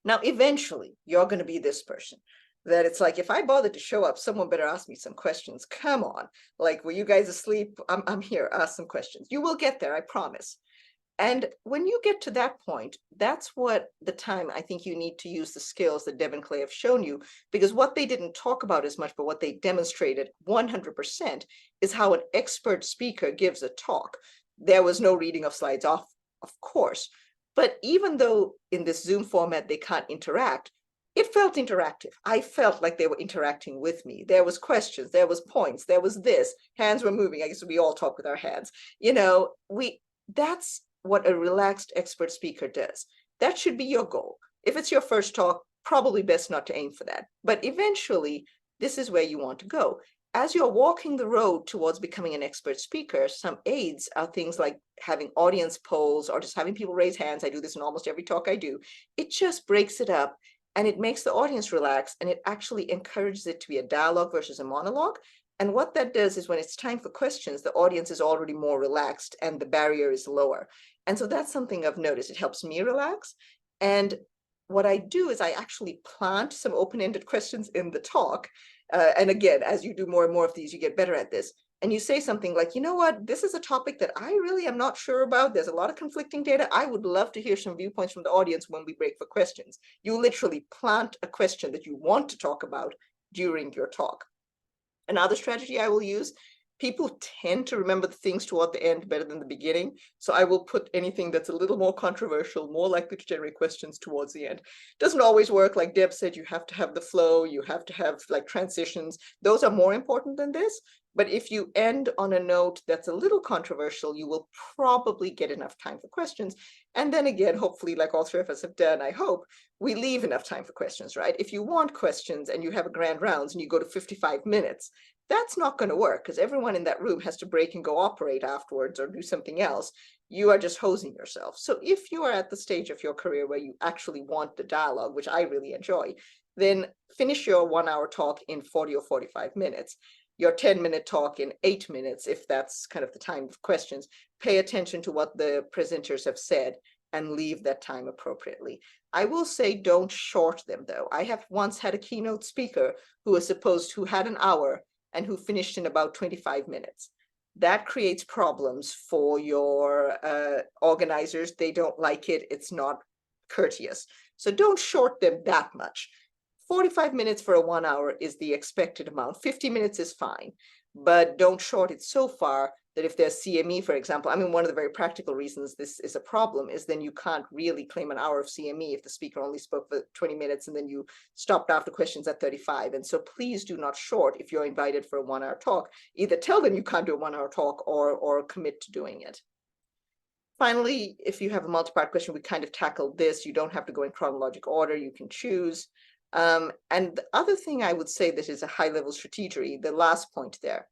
Now, eventually, you're going to be this person that it's like, if I bothered to show up, someone better ask me some questions. Come on. Like, were you guys asleep? I'm here. Ask some questions. You will get there, I promise. And when you get to that point, that's what the time I think you need to use the skills that Deb and Clay have shown you, because what they didn't talk about as much, but what they demonstrated 100% is how an expert speaker gives a talk. There was no reading of slides off, of course, but even though in this Zoom format they can't interact, it felt interactive. I felt like they were interacting with me. There was questions, there was points, there was this, hands were moving. I guess we all talk with our hands. That's what a relaxed expert speaker does. That should be your goal. If it's your first talk, probably best not to aim for that. But eventually, this is where you want to go. As you're walking the road towards becoming an expert speaker, some aids are things like having audience polls or just having people raise hands. I do this in almost every talk I do. It just breaks it up and it makes the audience relax, and it actually encourages it to be a dialogue versus a monologue. And what that does is when it's time for questions, the audience is already more relaxed and the barrier is lower. And so that's something I've noticed. It helps me relax. And what I do is I actually plant some open-ended questions in the talk. And again, as you do more and more of these, you get better at this. And you say something like, you know what, this is a topic that I really am not sure about. There's a lot of conflicting data. I would love to hear some viewpoints from the audience when we break for questions. You literally plant a question that you want to talk about during your talk. Another strategy I will use, people tend to remember the things toward the end better than the beginning. So I will put anything that's a little more controversial, more likely to generate questions towards the end. Doesn't always work. Like Deb said, you have to have the flow, you have to have like transitions. Those are more important than this. But if you end on a note that's a little controversial, you will probably get enough time for questions. And then again, hopefully, like all three of us have done, I hope, we leave enough time for questions, right? If you want questions and you have a grand rounds and you go to 55 minutes, that's not going to work because everyone in that room has to break and go operate afterwards or do something else. You are just hosing yourself. So if you are at the stage of your career where you actually want the dialogue, which I really enjoy, then finish your 1 hour talk in 40 or 45 minutes. Your 10-minute talk in 8 minutes, if that's kind of the time of questions. Pay attention to what the presenters have said and leave that time appropriately. I will say don't short them though. I have once had a keynote speaker who had an hour and who finished in about 25 minutes. That creates problems for your organizers. They don't like it. It's not courteous. So don't short them that much. 45 minutes for a 1 hour is the expected amount. 50 minutes is fine, but don't short it so far that if there's CME, for example, I mean, one of the very practical reasons this is a problem is then you can't really claim an hour of CME if the speaker only spoke for 20 minutes and then you stopped after questions at 35. And so please do not short if you're invited for a 1 hour talk. Either tell them you can't do a 1 hour talk or commit to doing it. Finally, if you have a multi-part question, we kind of tackled this. You don't have to go in chronological order. You can choose. And the other thing I would say that is a high-level strategery, the last point there.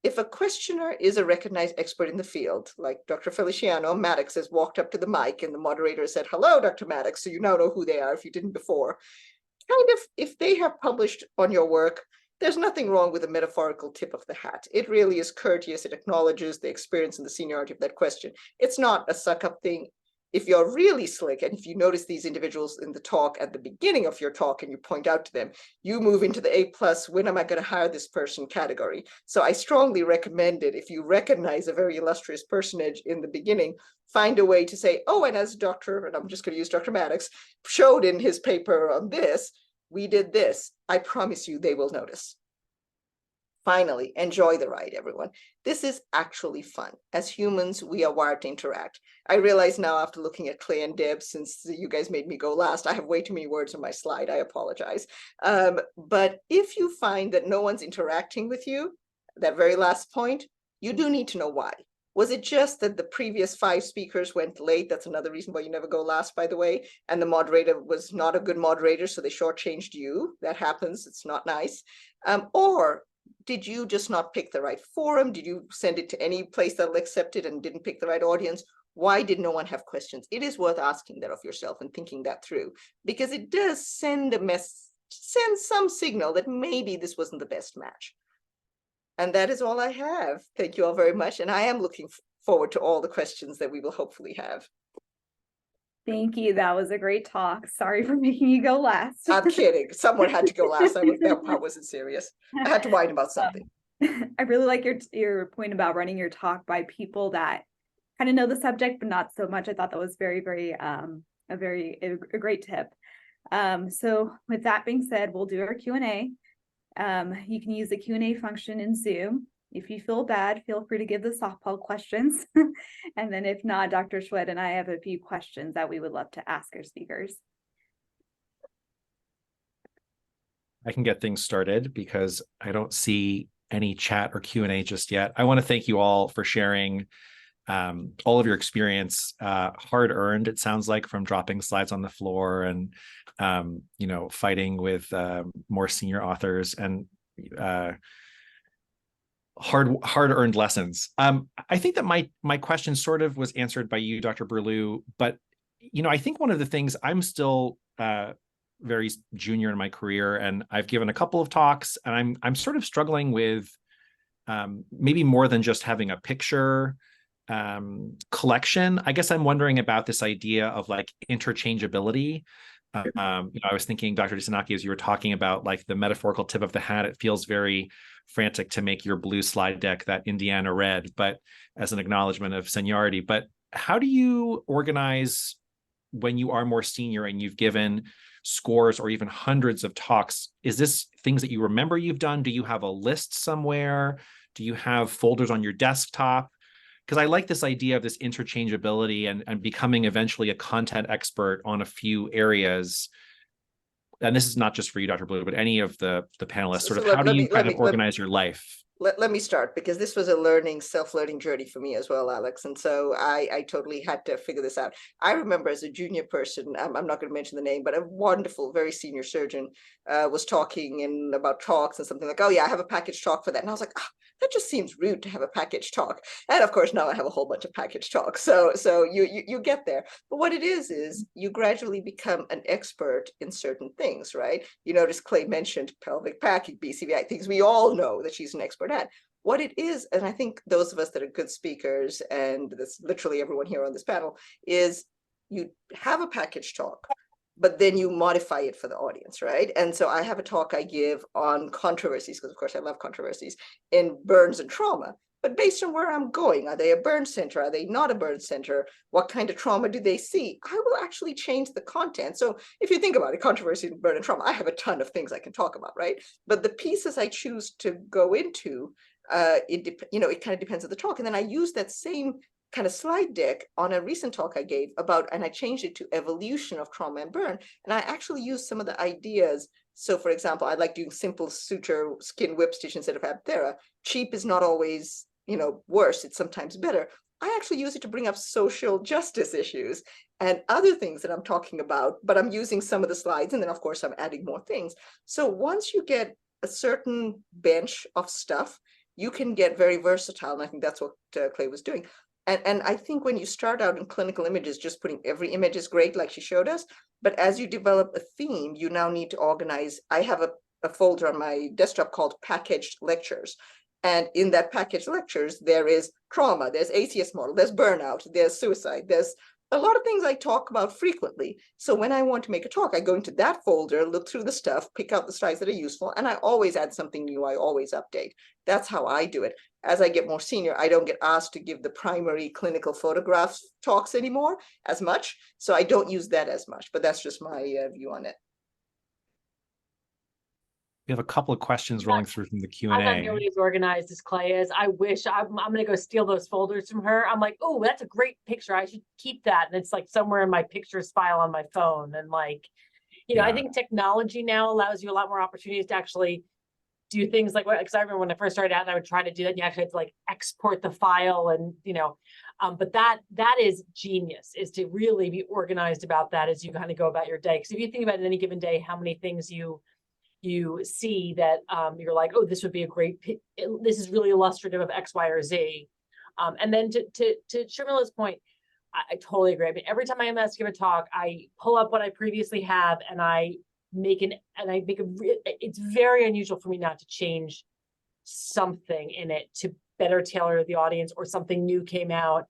If a questioner is a recognized expert in the field, like Dr. Feliciano Maddox has walked up to the mic and the moderator said, hello, Dr. Maddox, so you now know who they are if you didn't before. Kind of, if they have published on your work, there's nothing wrong with a metaphorical tip of the hat. It really is courteous. It acknowledges the experience and the seniority of that question. It's not a suck-up thing. If you're really slick, and if you notice these individuals in the talk at the beginning of your talk and you point out to them, you move into the A+, when am I going to hire this person category. So I strongly recommend it. If you recognize a very illustrious personage in the beginning, find a way to say, oh, and as Dr., and I'm just going to use Dr. Maddox, showed in his paper on this, we did this. I promise you they will notice. Finally, enjoy the ride, everyone. This is actually fun. As humans, we are wired to interact. I realize now after looking at Clay and Deb, since you guys made me go last, I have way too many words on my slide. I apologize. But if you find that no one's interacting with you, that very last point, you do need to know why. Was it just that the previous 5 speakers went late? That's another reason why you never go last, by the way. And the moderator was not a good moderator, so they shortchanged you. That happens. It's not nice. Or did you just not pick the right forum? Did you send it to any place that'll accept it and didn't pick the right audience? Why did no one have questions? It is worth asking that of yourself and thinking that through, because it does send some signal that maybe this wasn't the best match. And that is all I have. Thank you all very much. And I am looking forward to all the questions that we will hopefully have. Thank you. That was a great talk. Sorry for making you go last. I'm kidding. Someone had to go last. That part wasn't serious. I had to whine about something. I really like your point about running your talk by people that kind of know the subject, but not so much. I thought that was very, very, a great tip. So with that being said, we'll do our Q&A. You can use the Q&A function in Zoom. If you feel bad, feel free to give the softball questions. And then if not, Dr. Shwed and I have a few questions that we would love to ask our speakers. I can get things started because I don't see any chat or Q&A just yet. I want to thank you all for sharing all of your experience, hard earned, it sounds like, from dropping slides on the floor and, fighting with more senior authors and hard earned lessons. I think that my question sort of was answered by you, Dr. Berlew, but, I think one of the things, I'm still very junior in my career, and I've given a couple of talks, and I'm sort of struggling with maybe more than just having a picture collection. I guess I'm wondering about this idea of like interchangeability. I was thinking, Dr. Dissanayake, as you were talking about like the metaphorical tip of the hat, it feels very frantic to make your blue slide deck that Indiana red, but as an acknowledgement of seniority. But how do you organize when you are more senior and you've given scores or even hundreds of talks? Is this things that you remember you've done? Do you have a list somewhere? Do you have folders on your desktop? Because I like this idea of this interchangeability and becoming eventually a content expert on a few areas. And this is not just for you, Dr. Berlew, but any of the panelists. Sort of how do you kind of organize your life? Let me start, because this was a self-learning journey for me as well, Alex. And so I totally had to figure this out. I remember as a junior person, I'm not going to mention the name, but a wonderful, very senior surgeon was talking about talks and something like, oh yeah, I have a package talk for that. And I was like, that just seems rude to have a package talk. And of course, now I have a whole bunch of package talks. So you get there. But what it is you gradually become an expert in certain things, right? You notice Clay mentioned pelvic packing, BCVI, things we all know that she's an expert at. What it is, and I think those of us that are good speakers, and that's literally everyone here on this panel, is you have a package talk, but then you modify it for the audience, right? And so I have a talk I give on controversies, because of course I love controversies, in burns and trauma. But based on where I'm going, are they a burn center? Are they not a burn center? What kind of trauma do they see? I will actually change the content. So if you think about it, controversy in burn and trauma, I have a ton of things I can talk about, right? But the pieces I choose to go into, it kind of depends on the talk. And then I use that same kind of slide deck on a recent talk I gave about, and I changed it to evolution of trauma and burn. And I actually used some of the ideas. So for example, I like doing simple suture skin whip stitch instead of Abthera. Cheap is not always, worse. It's sometimes better. I actually use it to bring up social justice issues and other things that I'm talking about, but I'm using some of the slides. And then of course I'm adding more things. So once you get a certain bench of stuff, you can get very versatile. And I think that's what Clay was doing. And I think when you start out in clinical images, just putting every image is great, like she showed us. But as you develop a theme, you now need to organize. I have a folder on my desktop called Packaged Lectures. And in that packaged lectures, there is trauma, there's ACS model, there's burnout, there's suicide, there's a lot of things I talk about frequently. So when I want to make a talk, I go into that folder, look through the stuff, pick out the slides that are useful, and I always add something new. I always update. That's how I do it. As I get more senior, I don't get asked to give the primary clinical photographs talks anymore as much. So I don't use that as much, but that's just my view on it. We have a couple of questions rolling through from the Q&A. I'm not nearly as organized as Clay is. I wish I'm going to go steal those folders from her. I'm like, oh, that's a great picture. I should keep that. And it's like somewhere in my pictures file on my phone. And like, I think technology now allows you a lot more opportunities to actually do things like what, because I remember when I first started out and I would try to do that, and you actually had to like export the file and, but that is genius, is to really be organized about that as you kind of go about your day. Because if you think about it, any given day, how many things you see that you're like, oh, this would be a great, this is really illustrative of X, Y, or Z. And then to Sharmila's point, I totally agree. I mean, every time I am asked to give a talk, I pull up what I previously have and I make it's very unusual for me not to change something in it to better tailor the audience, or something new came out.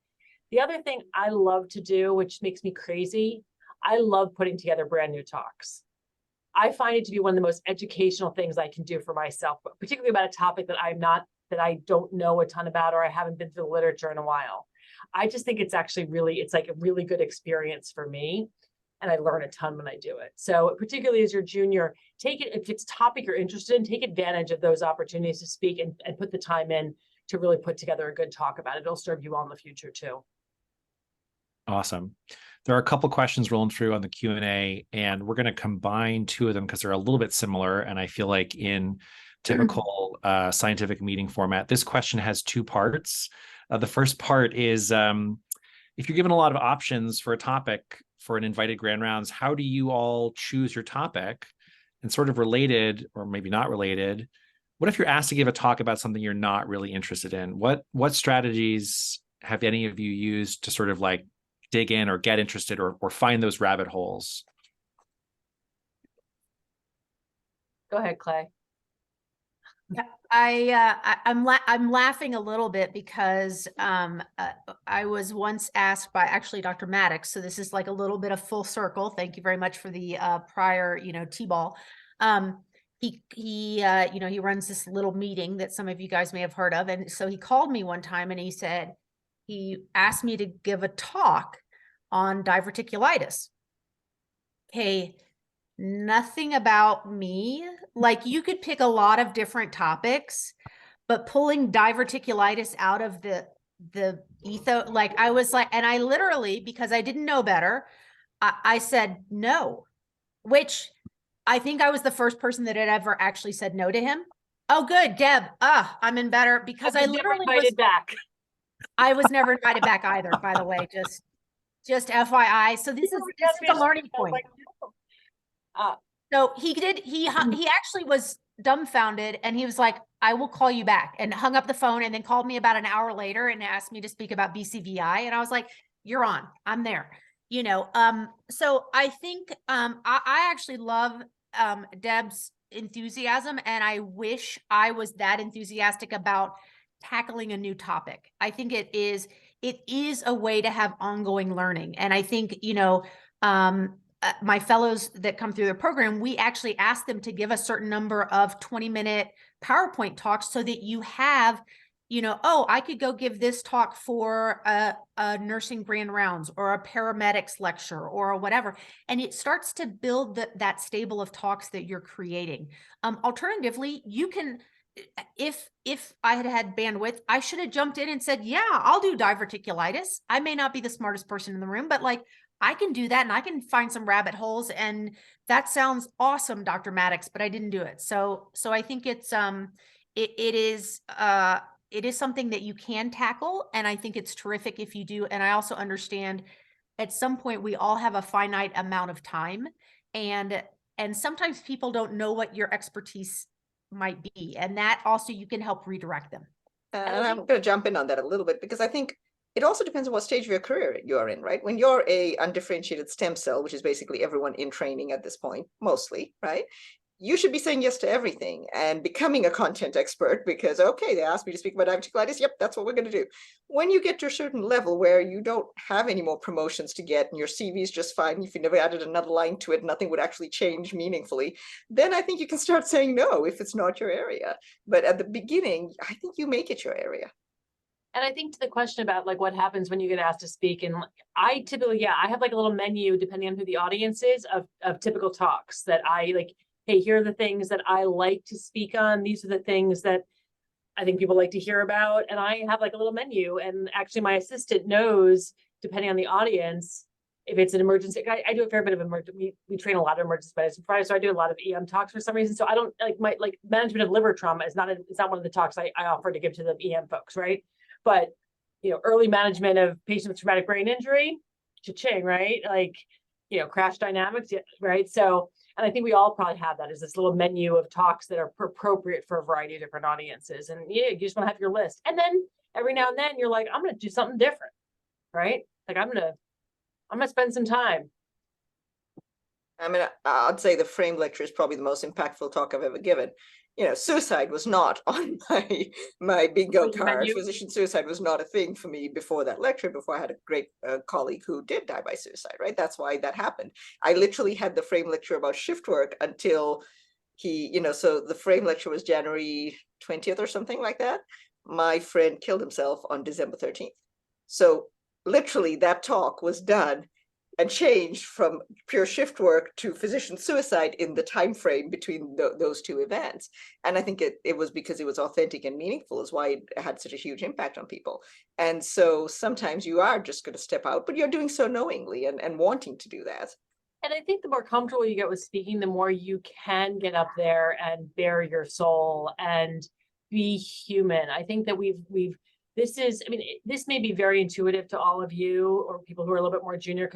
The other thing I love to do, which makes me crazy, I love putting together brand new talks. I find it to be one of the most educational things I can do for myself, but particularly about a topic that I don't know a ton about, or I haven't been through the literature in a while. I just think it's actually it's like a really good experience for me. And I learn a ton when I do it. So particularly as your junior, take it, if it's a topic you're interested in, take advantage of those opportunities to speak and put the time in to really put together a good talk about it. It'll serve you well in the future too. Awesome. There are a couple questions rolling through on the Q&A, and we're going to combine two of them because they're a little bit similar. And I feel like in typical scientific meeting format, this question has two parts. The first part is, if you're given a lot of options for a topic for an invited grand rounds, how do you all choose your topic? And sort of related, or maybe not related, what if you're asked to give a talk about something you're not really interested in? What strategies have any of you used to sort of like dig in or get interested or find those rabbit holes? Go ahead, Clay. I'm laughing a little bit because I was once asked by actually Dr. Maddox, so this is like a little bit of full circle. Thank you very much for the prior, T-ball. He runs this little meeting that some of you guys may have heard of, and so he called me one time and he asked me to give a talk on diverticulitis. Okay. Nothing about me. Like, you could pick a lot of different topics, but pulling diverticulitis out of the etho, like I was like, and I literally, because I didn't know better, I said no, which I think I was the first person that had ever actually said no to him. Oh, good, Deb. I'm in better, because I literally invited back. I was never invited back either, by the way, just FYI. So this is a learning point. So he actually was dumbfounded, and he was like, I will call you back, and hung up the phone, and then called me about an hour later and asked me to speak about BCVI. And I was like, you're on, I'm there, so I think, I actually love, Deb's enthusiasm, and I wish I was that enthusiastic about tackling a new topic. I think it is a way to have ongoing learning. And I think, my fellows that come through the program, we actually ask them to give a certain number of 20-minute PowerPoint talks so that you have, oh, I could go give this talk for a nursing grand rounds or a paramedics lecture or whatever. And it starts to build that stable of talks that you're creating. Alternatively, you can, if I had bandwidth, I should have jumped in and said, yeah, I'll do diverticulitis. I may not be the smartest person in the room, but like, I can do that, and I can find some rabbit holes, and that sounds awesome, Dr. Maddox, but I didn't do it. So I think it's it is something that you can tackle, and I think it's terrific if you do. And I also understand at some point we all have a finite amount of time, and sometimes people don't know what your expertise might be, and that also you can help redirect them. And I'm going to jump in on that a little bit, because I think it also depends on what stage of your career you're in, right? When you're a undifferentiated stem cell, which is basically everyone in training at this point, mostly, right? You should be saying yes to everything and becoming a content expert because, okay, they asked me to speak about diverticulitis. Yep, that's what we're going to do. When you get to a certain level where you don't have any more promotions to get and your CV is just fine, if you never added another line to it, nothing would actually change meaningfully, then I think you can start saying no if it's not your area. But at the beginning, I think you make it your area. And I think to the question about like what happens when you get asked to speak, and I typically, I have like a little menu depending on who the audience is of typical talks that I like, hey, here are the things that I like to speak on. These are the things that I think people like to hear about. And I have like a little menu, and actually my assistant knows, depending on the audience, if it's an emergency, I do a fair bit of emergency. We train a lot of emergency medicine providers, so I do a lot of EM talks for some reason. So I don't like management of liver trauma is not it's not one of the talks I offer to give to the EM folks, right? But early management of patients with traumatic brain injury, cha-ching, right? Like, crash dynamics, right? So, and I think we all probably have that as this little menu of talks that are appropriate for a variety of different audiences. And you just want to have your list. And then every now and then you're like, I'm going to do something different, right? Like I'm going to spend some time. I mean, I'd say the frame lecture is probably the most impactful talk I've ever given. Suicide was not on my bingo On your card. menu? Physician suicide was not a thing for me before that lecture, before I had a great colleague who did die by suicide, right? That's why that happened. I literally had the frame lecture about shift work until so the frame lecture was January 20th or something like that. My friend killed himself on December 13th. So literally that talk was done and changed from pure shift work to physician suicide in the time frame between those two events. And I think it was because it was authentic and meaningful is why it had such a huge impact on people. And so sometimes you are just going to step out, but you're doing so knowingly and wanting to do that. And I think the more comfortable you get with speaking, the more you can get up there and bare your soul and be human. I think that this may be very intuitive to all of you or people who are a little bit more junior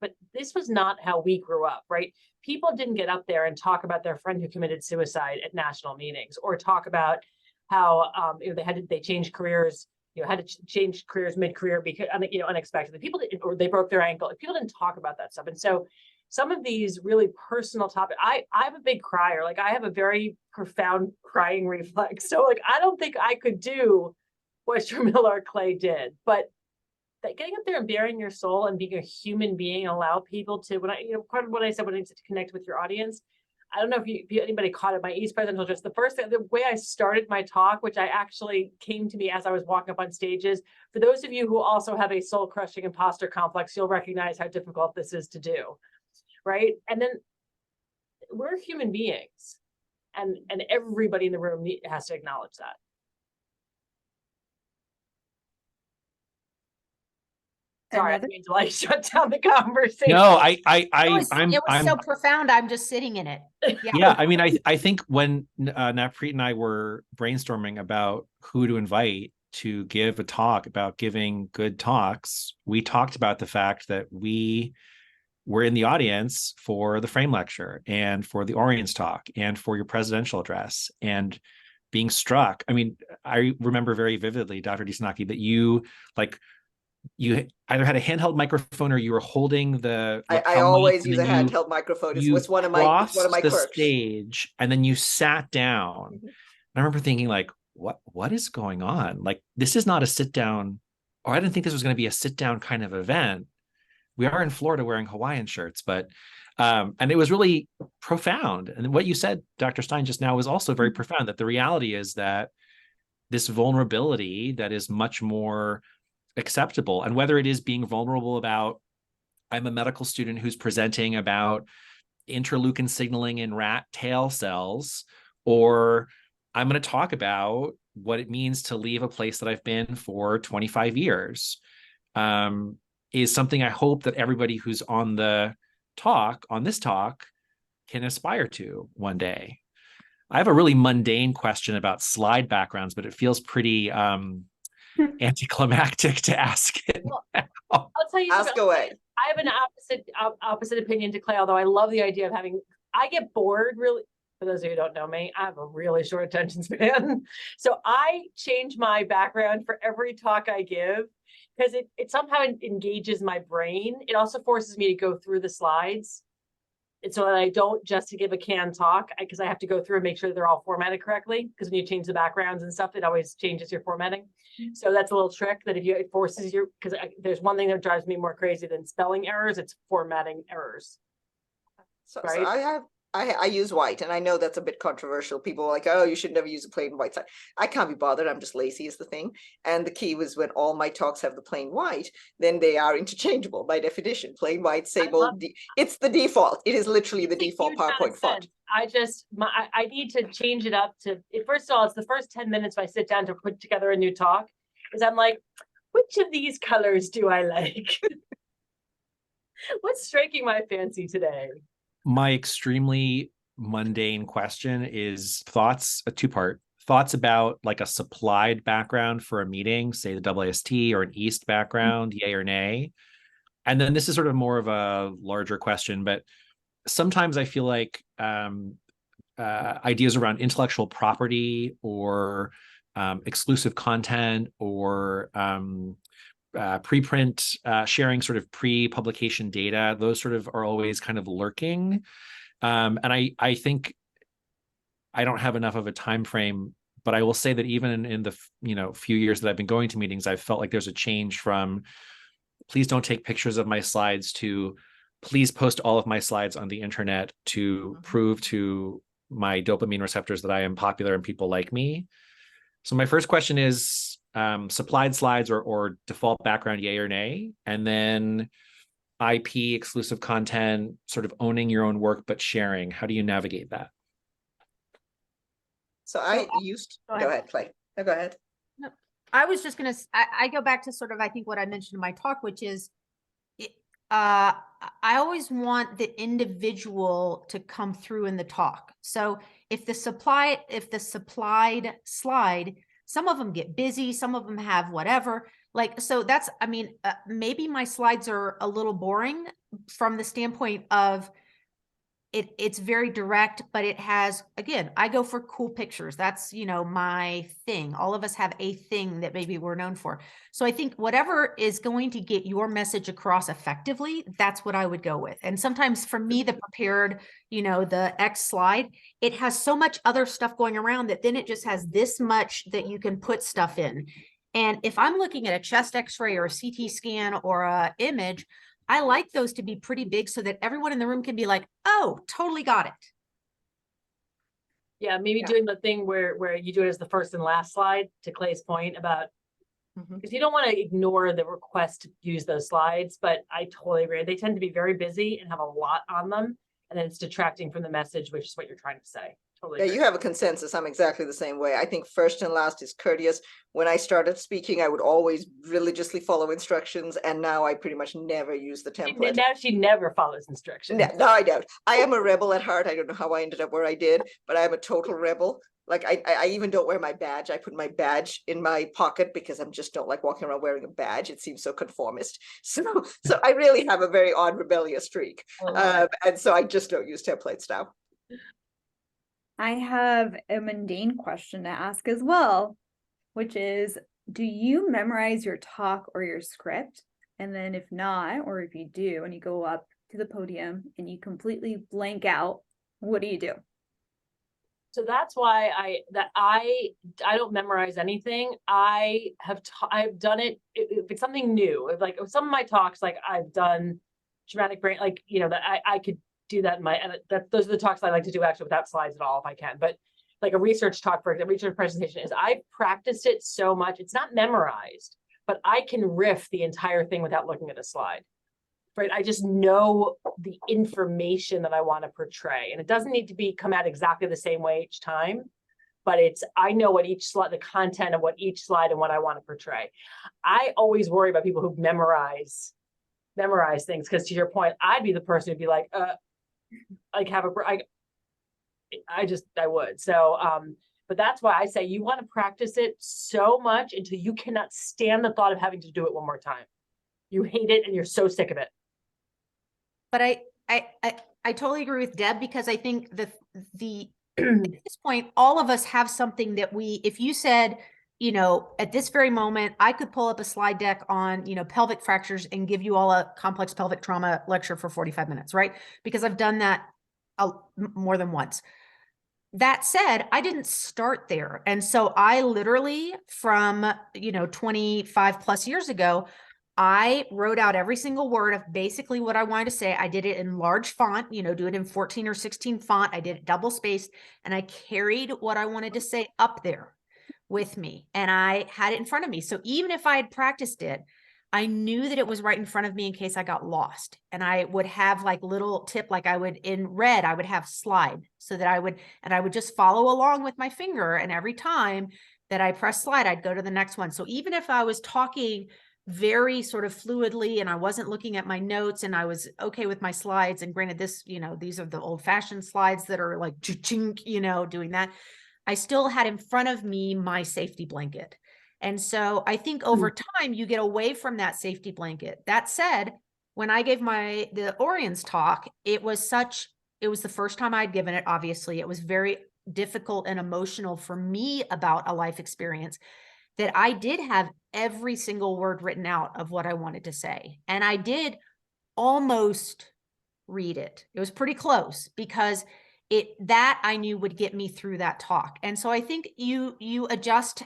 but this was not how we grew up, right? People didn't get up there and talk about their friend who committed suicide at national meetings or talk about how they changed careers, had to change careers mid-career because unexpectedly. People didn't, or they broke their ankle. People didn't talk about that stuff. And so some of these really personal topics, I'm a big crier. Like I have a very profound crying reflex. So like I don't think I could do what Sharmila or Clay did, but getting up there and bearing your soul and being a human being, allow people to, part of what I said when I said to connect with your audience. I don't know if anybody caught it, my East Presidential Address, the way I started my talk, which I actually came to me as I was walking up on stages, for those of you who also have a soul crushing imposter complex, you'll recognize how difficult this is to do, right? And then we're human beings and everybody in the room has to acknowledge that. Sorry, I didn't mean to like shut down the conversation. No, It was so profound. I'm just sitting in it. Yeah, I mean, I think when Nappreet and I were brainstorming about who to invite to give a talk about giving good talks, we talked about the fact that we were in the audience for the frame lecture and for the Oriens talk and for your presidential address and being struck. I mean, I remember very vividly, Dr. Disanaki, that you either had a handheld microphone or you were holding the I always use a handheld microphone. It's one of my the quirks. Stage, and then you sat down. And I remember thinking, like, what is going on? Like, this is not a sit down, or I didn't think this was going to be a sit down kind of event. We are in Florida wearing Hawaiian shirts, but and it was really profound. And what you said, Dr. Stein, just now was also very profound, that the reality is that this vulnerability that is much more acceptable, and whether it is being vulnerable about, I'm a medical student who's presenting about interleukin signaling in rat tail cells, or I'm going to talk about what it means to leave a place that I've been for 25 years, is something I hope that everybody who's on this talk can aspire to one day. I have a really mundane question about slide backgrounds, but it feels pretty anticlimactic to ask it. Well, I'll tell you, ask away. I have an opposite opinion to Clay, although I love the idea of I get bored really. For those of you who don't know me, I have a really short attention span. So I change my background for every talk I give because it somehow engages my brain. It also forces me to go through the slides. And so that I don't just to give a canned talk, because I have to go through and make sure they're all formatted correctly. Because when you change the backgrounds and stuff, it always changes your formatting. So that's a little trick that it forces you, because there's one thing that drives me more crazy than spelling errors, it's formatting errors. So Right? I use white, and I know that's a bit controversial. People are like, oh, you should never use a plain white side. I can't be bothered. I'm just lazy is the thing. And the key was when all my talks have the plain white, then they are interchangeable by definition. Plain white, same old. It's the default. It is literally the default PowerPoint font. I need to change it up to, first of all, it's the first 10 minutes I sit down to put together a new talk, is I'm like, which of these colors do I like? What's striking my fancy today? My extremely mundane question is thoughts, a two-part. Thoughts about like a supplied background for a meeting, say the WST or an East background, yay or nay. And then this is sort of more of a larger question, but sometimes I feel like ideas around intellectual property or exclusive content or preprint sharing, sort of pre-publication data, those sort of are always kind of lurking. And I think I don't have enough of a time frame, but I will say that even in the few years that I've been going to meetings, I've felt like there's a change from please don't take pictures of my slides to please post all of my slides on the internet to prove to my dopamine receptors that I am popular and people like me. So my first question is supplied slides or default background, yay or nay, and then IP exclusive content, sort of owning your own work, but sharing. How do you navigate that? So I used, go go ahead. ahead, Clay. No, go ahead. I was just gonna, I go back to sort of, I think what I mentioned in my talk, which is, I always want the individual to come through in the talk. So if the supplied slide, some of them get busy, some of them have whatever, like, so that's, I mean, maybe my slides are a little boring from the standpoint of it's very direct, but it has, again, I go for cool pictures. That's, my thing. All of us have a thing that maybe we're known for. So I think whatever is going to get your message across effectively, that's what I would go with. And sometimes for me, the prepared, the X slide, it has so much other stuff going around that then it just has this much that you can put stuff in. And if I'm looking at a chest X-ray or a CT scan or a image, I like those to be pretty big so that everyone in the room can be like, oh, totally got it. Yeah, maybe Yeah. doing the thing where you do it as the first and last slide, to Clay's point about, because you don't want to ignore the request to use those slides, but I totally agree. They tend to be very busy and have a lot on them, and then it's detracting from the message, which is what you're trying to say. Totally Yeah, agree. you have a consensus. I'm exactly the same way. I think first and last is courteous. When I started speaking, I would always religiously follow instructions, and now I pretty much never use the template. Now she never follows instructions. No, I don't. I am a rebel at heart. I don't know how I ended up where I did, but I'm a total rebel. Like I even don't wear my badge. I put my badge in my pocket because I just don't like walking around wearing a badge. It seems so conformist. So I really have a very odd rebellious streak. And so I just don't use templates now. I have a mundane question to ask as well, which is, do you memorize your talk or your script? And then if not, or if you do, and you go up to the podium and you completely blank out, what do you do? So that's why I don't memorize anything. I've done it if it's something new. If like some of my talks, like I've done dramatic brain, like that I could do that in my, and those are the talks I like to do actually without slides at all if I can. But like a research talk, for example, research presentation is I've practiced it so much. It's not memorized, but I can riff the entire thing without looking at a slide. Right, I just know the information that I want to portray, and it doesn't need to come out exactly the same way each time, but I know what each slide, the content of what each slide and what I want to portray. I always worry about people who memorize things, because to your point, I'd be the person who'd be like, I would. So, but that's why I say you want to practice it so much until you cannot stand the thought of having to do it one more time. You hate it and you're so sick of it. But I totally agree with Deb, because I think at this point, all of us have something that if you said, at this very moment, I could pull up a slide deck on, pelvic fractures and give you all a complex pelvic trauma lecture for 45 minutes, right? Because I've done that more than once. That said, I didn't start there. And so I literally from, 25 plus years ago, I wrote out every single word of basically what I wanted to say. I did it in large font, do it in 14 or 16 font. I did it double spaced, and I carried what I wanted to say up there with me, and I had it in front of me. So even if I had practiced it, I knew that it was right in front of me in case I got lost. And I would have like little tip, like I would in red, I would have slide so that I would just follow along with my finger. And every time that I press slide, I'd go to the next one. So even if I was talking very sort of fluidly, and I wasn't looking at my notes, and I was okay with my slides. And granted, this, these are the old fashioned slides that are like, chink, doing that. I still had in front of me my safety blanket. And so I think over time you get away from that safety blanket. That said, when I gave the Oriens talk, it was the first time I'd given it. Obviously, it was very difficult and emotional for me about a life experience, that I did have every single word written out of what I wanted to say. And I did almost read it. It was pretty close, because that I knew would get me through that talk. And so I think you adjust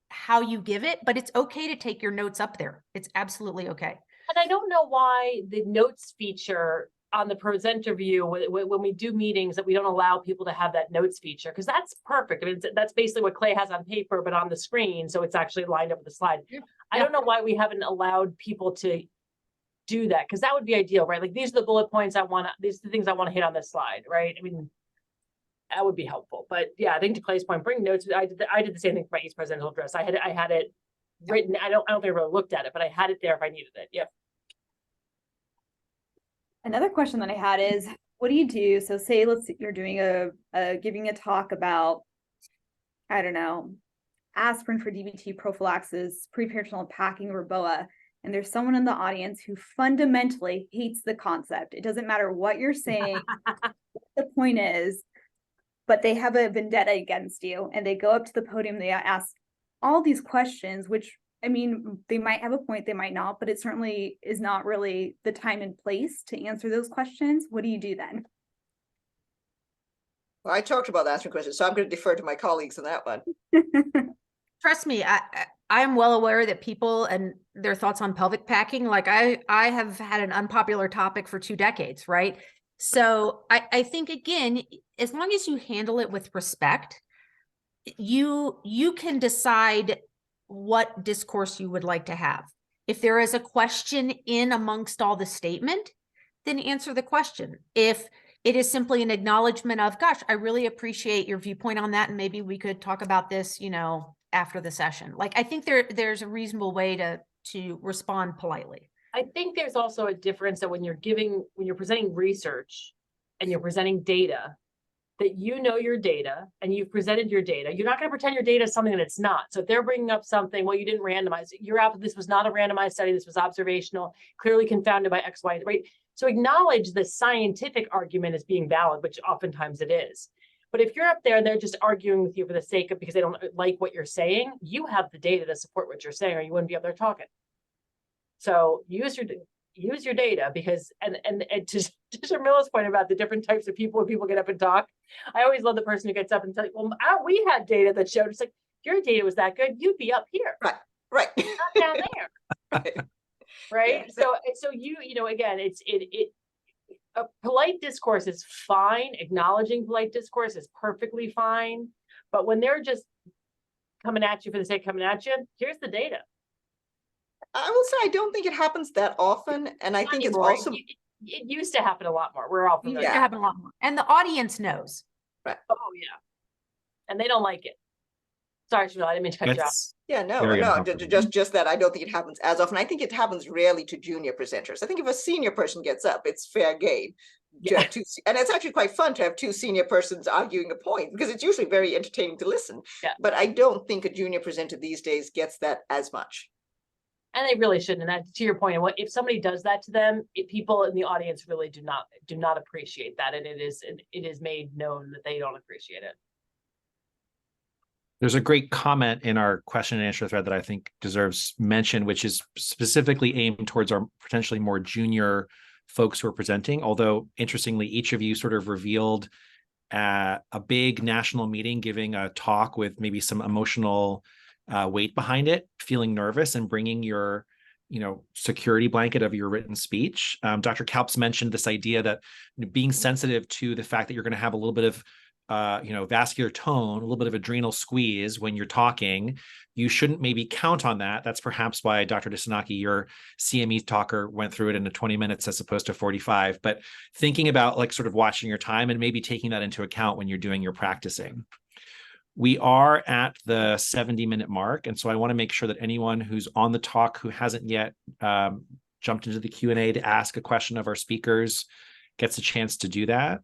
how you give it, but it's okay to take your notes up there. It's absolutely okay. And I don't know why the notes feature on the presenter view, when we do meetings, that we don't allow people to have that notes feature, because that's perfect. I mean, that's basically what Clay has on paper, but on the screen. So it's actually lined up with the slide. Yeah. I don't know why we haven't allowed people to do that, because that would be ideal, right? Like, these are the bullet points these are the things I want to hit on this slide, right? I mean, that would be helpful. But yeah, I think to Clay's point, bring notes. I did the same thing for my East Presidential Address. I had it written. I don't think I really looked at it, but I had it there if I needed it. Yep. Another question that I had is, what do you do? So say, you're doing giving a talk about, I don't know, aspirin for DVT prophylaxis, preperitoneal packing, or BOA, and there's someone in the audience who fundamentally hates the concept. It doesn't matter what you're saying, what the point is, but they have a vendetta against you, and they go up to the podium, they ask all these questions, which, I mean, they might have a point, they might not, but it certainly is not really the time and place to answer those questions. What do you do then? Well, I talked about answering questions, so I'm going to defer to my colleagues on that one. Trust me, I am well aware that people and their thoughts on pelvic packing, like I have had an unpopular topic for 2 decades, right? So I think, again, as long as you handle it with respect, you can decide what discourse you would like to have. If there is a question in amongst all the statement, then answer the question. If it is simply an acknowledgement of, gosh, I really appreciate your viewpoint on that, and maybe we could talk about this, after the session. Like, I think there's a reasonable way to respond politely. I think there's also a difference that when you're presenting research and you're presenting data, that your data and you've presented your data. You're not going to pretend your data is something that it's not. So if they're bringing up something, well, you didn't randomize it. This was not a randomized study. This was observational, clearly confounded by X, Y, right? So acknowledge the scientific argument as being valid, which oftentimes it is. But if you're up there and they're just arguing with you for the sake of, because they don't like what you're saying, you have the data to support what you're saying, or you wouldn't be up there talking. So use your data, because and to Sharmila's point about the different types of people when people get up and talk, I always love the person who gets up and says, well, we had data that showed, it's like, if your data was that good, you'd be up here. Right. Not down there. Right. Yeah. So again, a polite discourse is fine. Acknowledging polite discourse is perfectly fine. But when they're just coming at you for the sake of coming at you, here's the data. I will say I don't think it happens that often, and I think it's Anymore. also It used to happen a lot more. We're all It familiar. used to happen a lot more, and the audience knows. Oh yeah, and they don't like it. Sorry, Shamila, I didn't mean to cut you off. That's very uncomfortable. just that I don't think it happens as often. I think it happens rarely to junior presenters. I think if a senior person gets up, it's fair game. Yeah. And it's actually quite fun to have 2 senior persons arguing a point, because it's usually very entertaining to listen. Yeah. But I don't think a junior presenter these days gets that as much. And they really shouldn't. And that, to your point, if somebody does that to them, people in the audience really do not appreciate that, and it is made known that they don't appreciate it. There's a great comment in our question and answer thread that I think deserves mention, which is specifically aimed towards our potentially more junior folks who are presenting. Although, interestingly, each of you sort of revealed a big national meeting, giving a talk with maybe some emotional weight behind it, feeling nervous, and bringing your security blanket of your written speech. Dr. Kalps mentioned this idea that being sensitive to the fact that you're going to have a little bit of vascular tone, a little bit of adrenal squeeze when you're talking, you shouldn't maybe count on that. That's perhaps why Dr. Disanaki, your CME talker, went through it in 20 minutes as opposed to 45. But thinking about sort of watching your time and maybe taking that into account when you're doing your practicing. We are at the 70-minute mark, and so I want to make sure that anyone who's on the talk who hasn't yet jumped into the Q&A to ask a question of our speakers gets a chance to do that.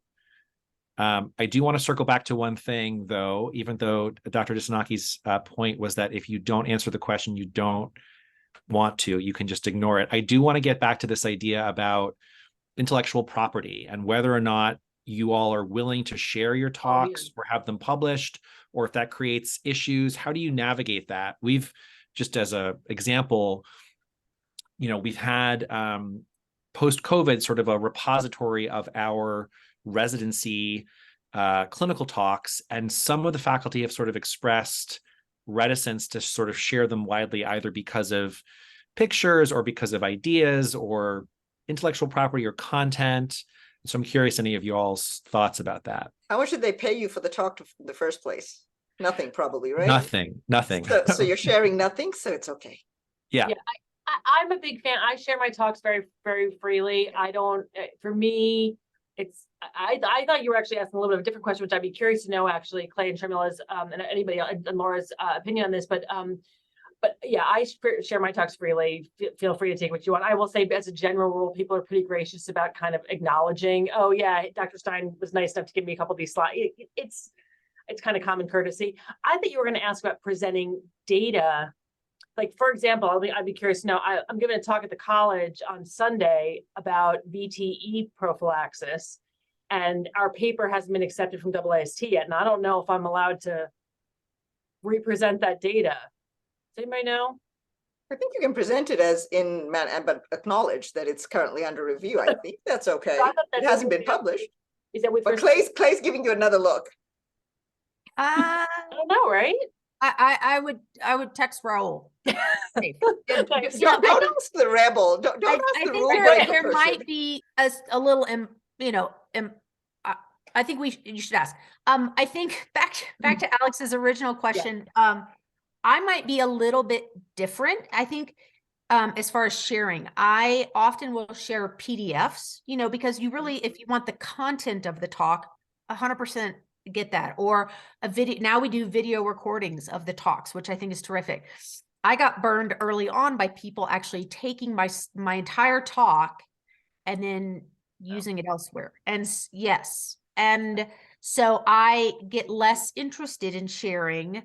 I do want to circle back to one thing, though, even though Dr. Disanaki's point was that if you don't answer the question, you don't want to, you can just ignore it. I do want to get back to this idea about intellectual property and whether or not you all are willing to share your talks or have them published, or if that creates issues. How do you navigate that? We've, just as an example, we've had post-COVID sort of a repository of our residency clinical talks, and some of the faculty have sort of expressed reticence to sort of share them widely, either because of pictures or because of ideas or intellectual property or content. So I'm curious any of y'all's thoughts about that. How much did they pay you for the talk in the first place? Nothing, probably, right? Nothing. So you're sharing nothing, so it's okay. Yeah. I'm a big fan. I share my talks very, very freely. I don't, for me, it's, I thought you were actually asking a little bit of a different question, which I'd be curious to know, actually, Clay and Sharmila's, and anybody else, and Laura's opinion on this, but yeah, I share my talks freely. Feel free to take what you want. I will say, as a general rule, people are pretty gracious about kind of acknowledging, oh yeah, Dr. Stein was nice enough to give me a couple of these slides. It's kind of common courtesy. I think you were going to ask about presenting data. Like, for example, I'd be curious to know, I'm giving a talk at the college on Sunday about VTE prophylaxis, and our paper hasn't been accepted from AAST yet, and I don't know if I'm allowed to represent that data. Does anybody know? I think you can present it as but acknowledge that it's currently under review. I think that's okay. So I thought It hasn't been published. Is that with? But Clay's giving you another look. I don't know, right? I would text Raul. Okay. Don't ask the rebel. Don't ask I the think rule there breaker might person. be a little, I think you should ask. I think back to Alex's original question. I might be a little bit different. I think as far as sharing, I often will share PDFs, because you really, if you want the content of the talk, 100% get that, or a video. Now we do video recordings of the talks, which I think is terrific. I got burned early on by people actually taking my entire talk and then using it elsewhere. And yes, and so I get less interested in sharing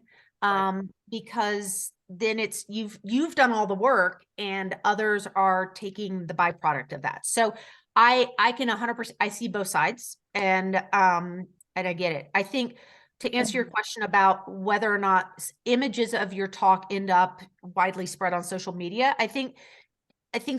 because then it's you've done all the work and others are taking the byproduct of that. So I can 100%, I see both sides, and I get it. I think to answer your question about whether or not images of your talk end up widely spread on social media, I think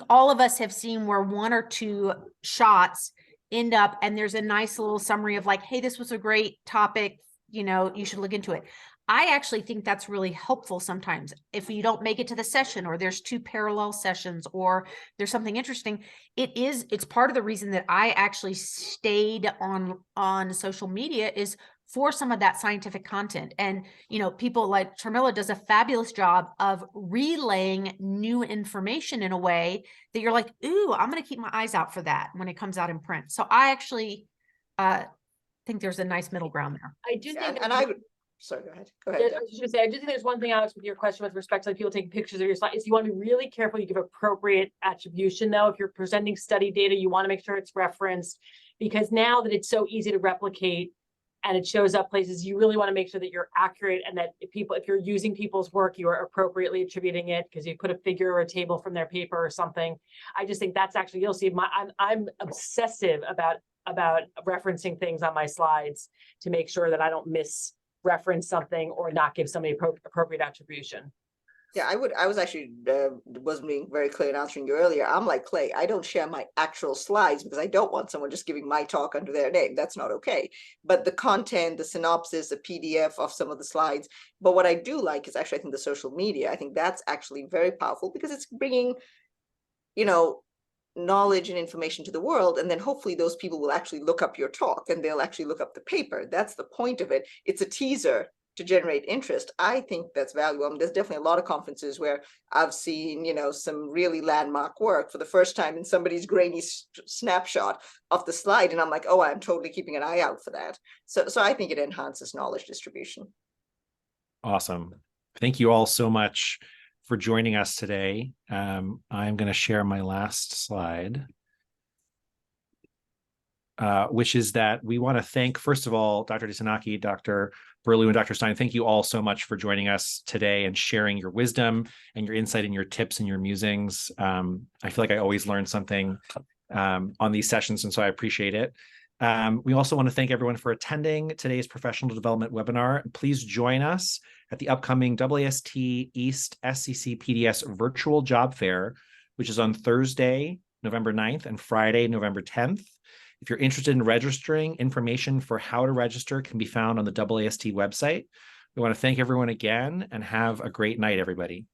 all of us have seen where one or two shots end up and there's a nice little summary of like, hey, this was a great topic, you should look into it. I actually think that's really helpful sometimes. If you don't make it to the session, or there's two parallel sessions, or there's something interesting, it's part of the reason that I actually stayed on social media is for some of that scientific content. And, people like Sharmila does a fabulous job of relaying new information in a way that you're like, ooh, I'm going to keep my eyes out for that when it comes out in print. So I actually think there's a nice middle ground there. I do think, And I would, sorry, go ahead. Go ahead. I was just gonna say, I do think there's one thing, Alex, with your question with respect to like people taking pictures of your slide, is you want to be really careful you give appropriate attribution, though. If you're presenting study data, you want to make sure it's referenced, because now that it's so easy to replicate and it shows up places, you really want to make sure that you're accurate, and that if you're using people's work, you are appropriately attributing it because you put a figure or a table from their paper or something. I just think that's actually, you'll see I'm obsessive about referencing things on my slides to make sure that I don't reference something or not give somebody appropriate attribution. Yeah, I was actually wasn't being very clear in answering you earlier. I'm like Clay, I don't share my actual slides because I don't want someone just giving my talk under their name. That's not okay. But the content, the synopsis, the PDF of some of the slides. But what I do like is actually, I think the social media, I think that's actually very powerful because it's bringing, knowledge and information to the world. And then hopefully those people will actually look up your talk and they'll actually look up the paper. That's the point of it. It's a teaser to generate interest. I think that's valuable. I mean, there's definitely a lot of conferences where I've seen, some really landmark work for the first time in somebody's grainy snapshot of the slide. And I'm like, oh, I'm totally keeping an eye out for that. So I think it enhances knowledge distribution. Awesome. Thank you all so much for joining us today. I'm going to share my last slide, which is that we want to thank, first of all, Dr. Disanaki, Dr. Burlew, and Dr. Stein. Thank you all so much for joining us today and sharing your wisdom and your insight and your tips and your musings. I feel like I always learn something on these sessions, and so I appreciate it. We also want to thank everyone for attending today's professional development webinar. Please join us at the upcoming AAST East SCC PDS virtual job fair, which is on Thursday, November 9th and Friday, November 10th. If you're interested in registering, information for how to register can be found on the AAST website. We want to thank everyone again and have a great night, everybody.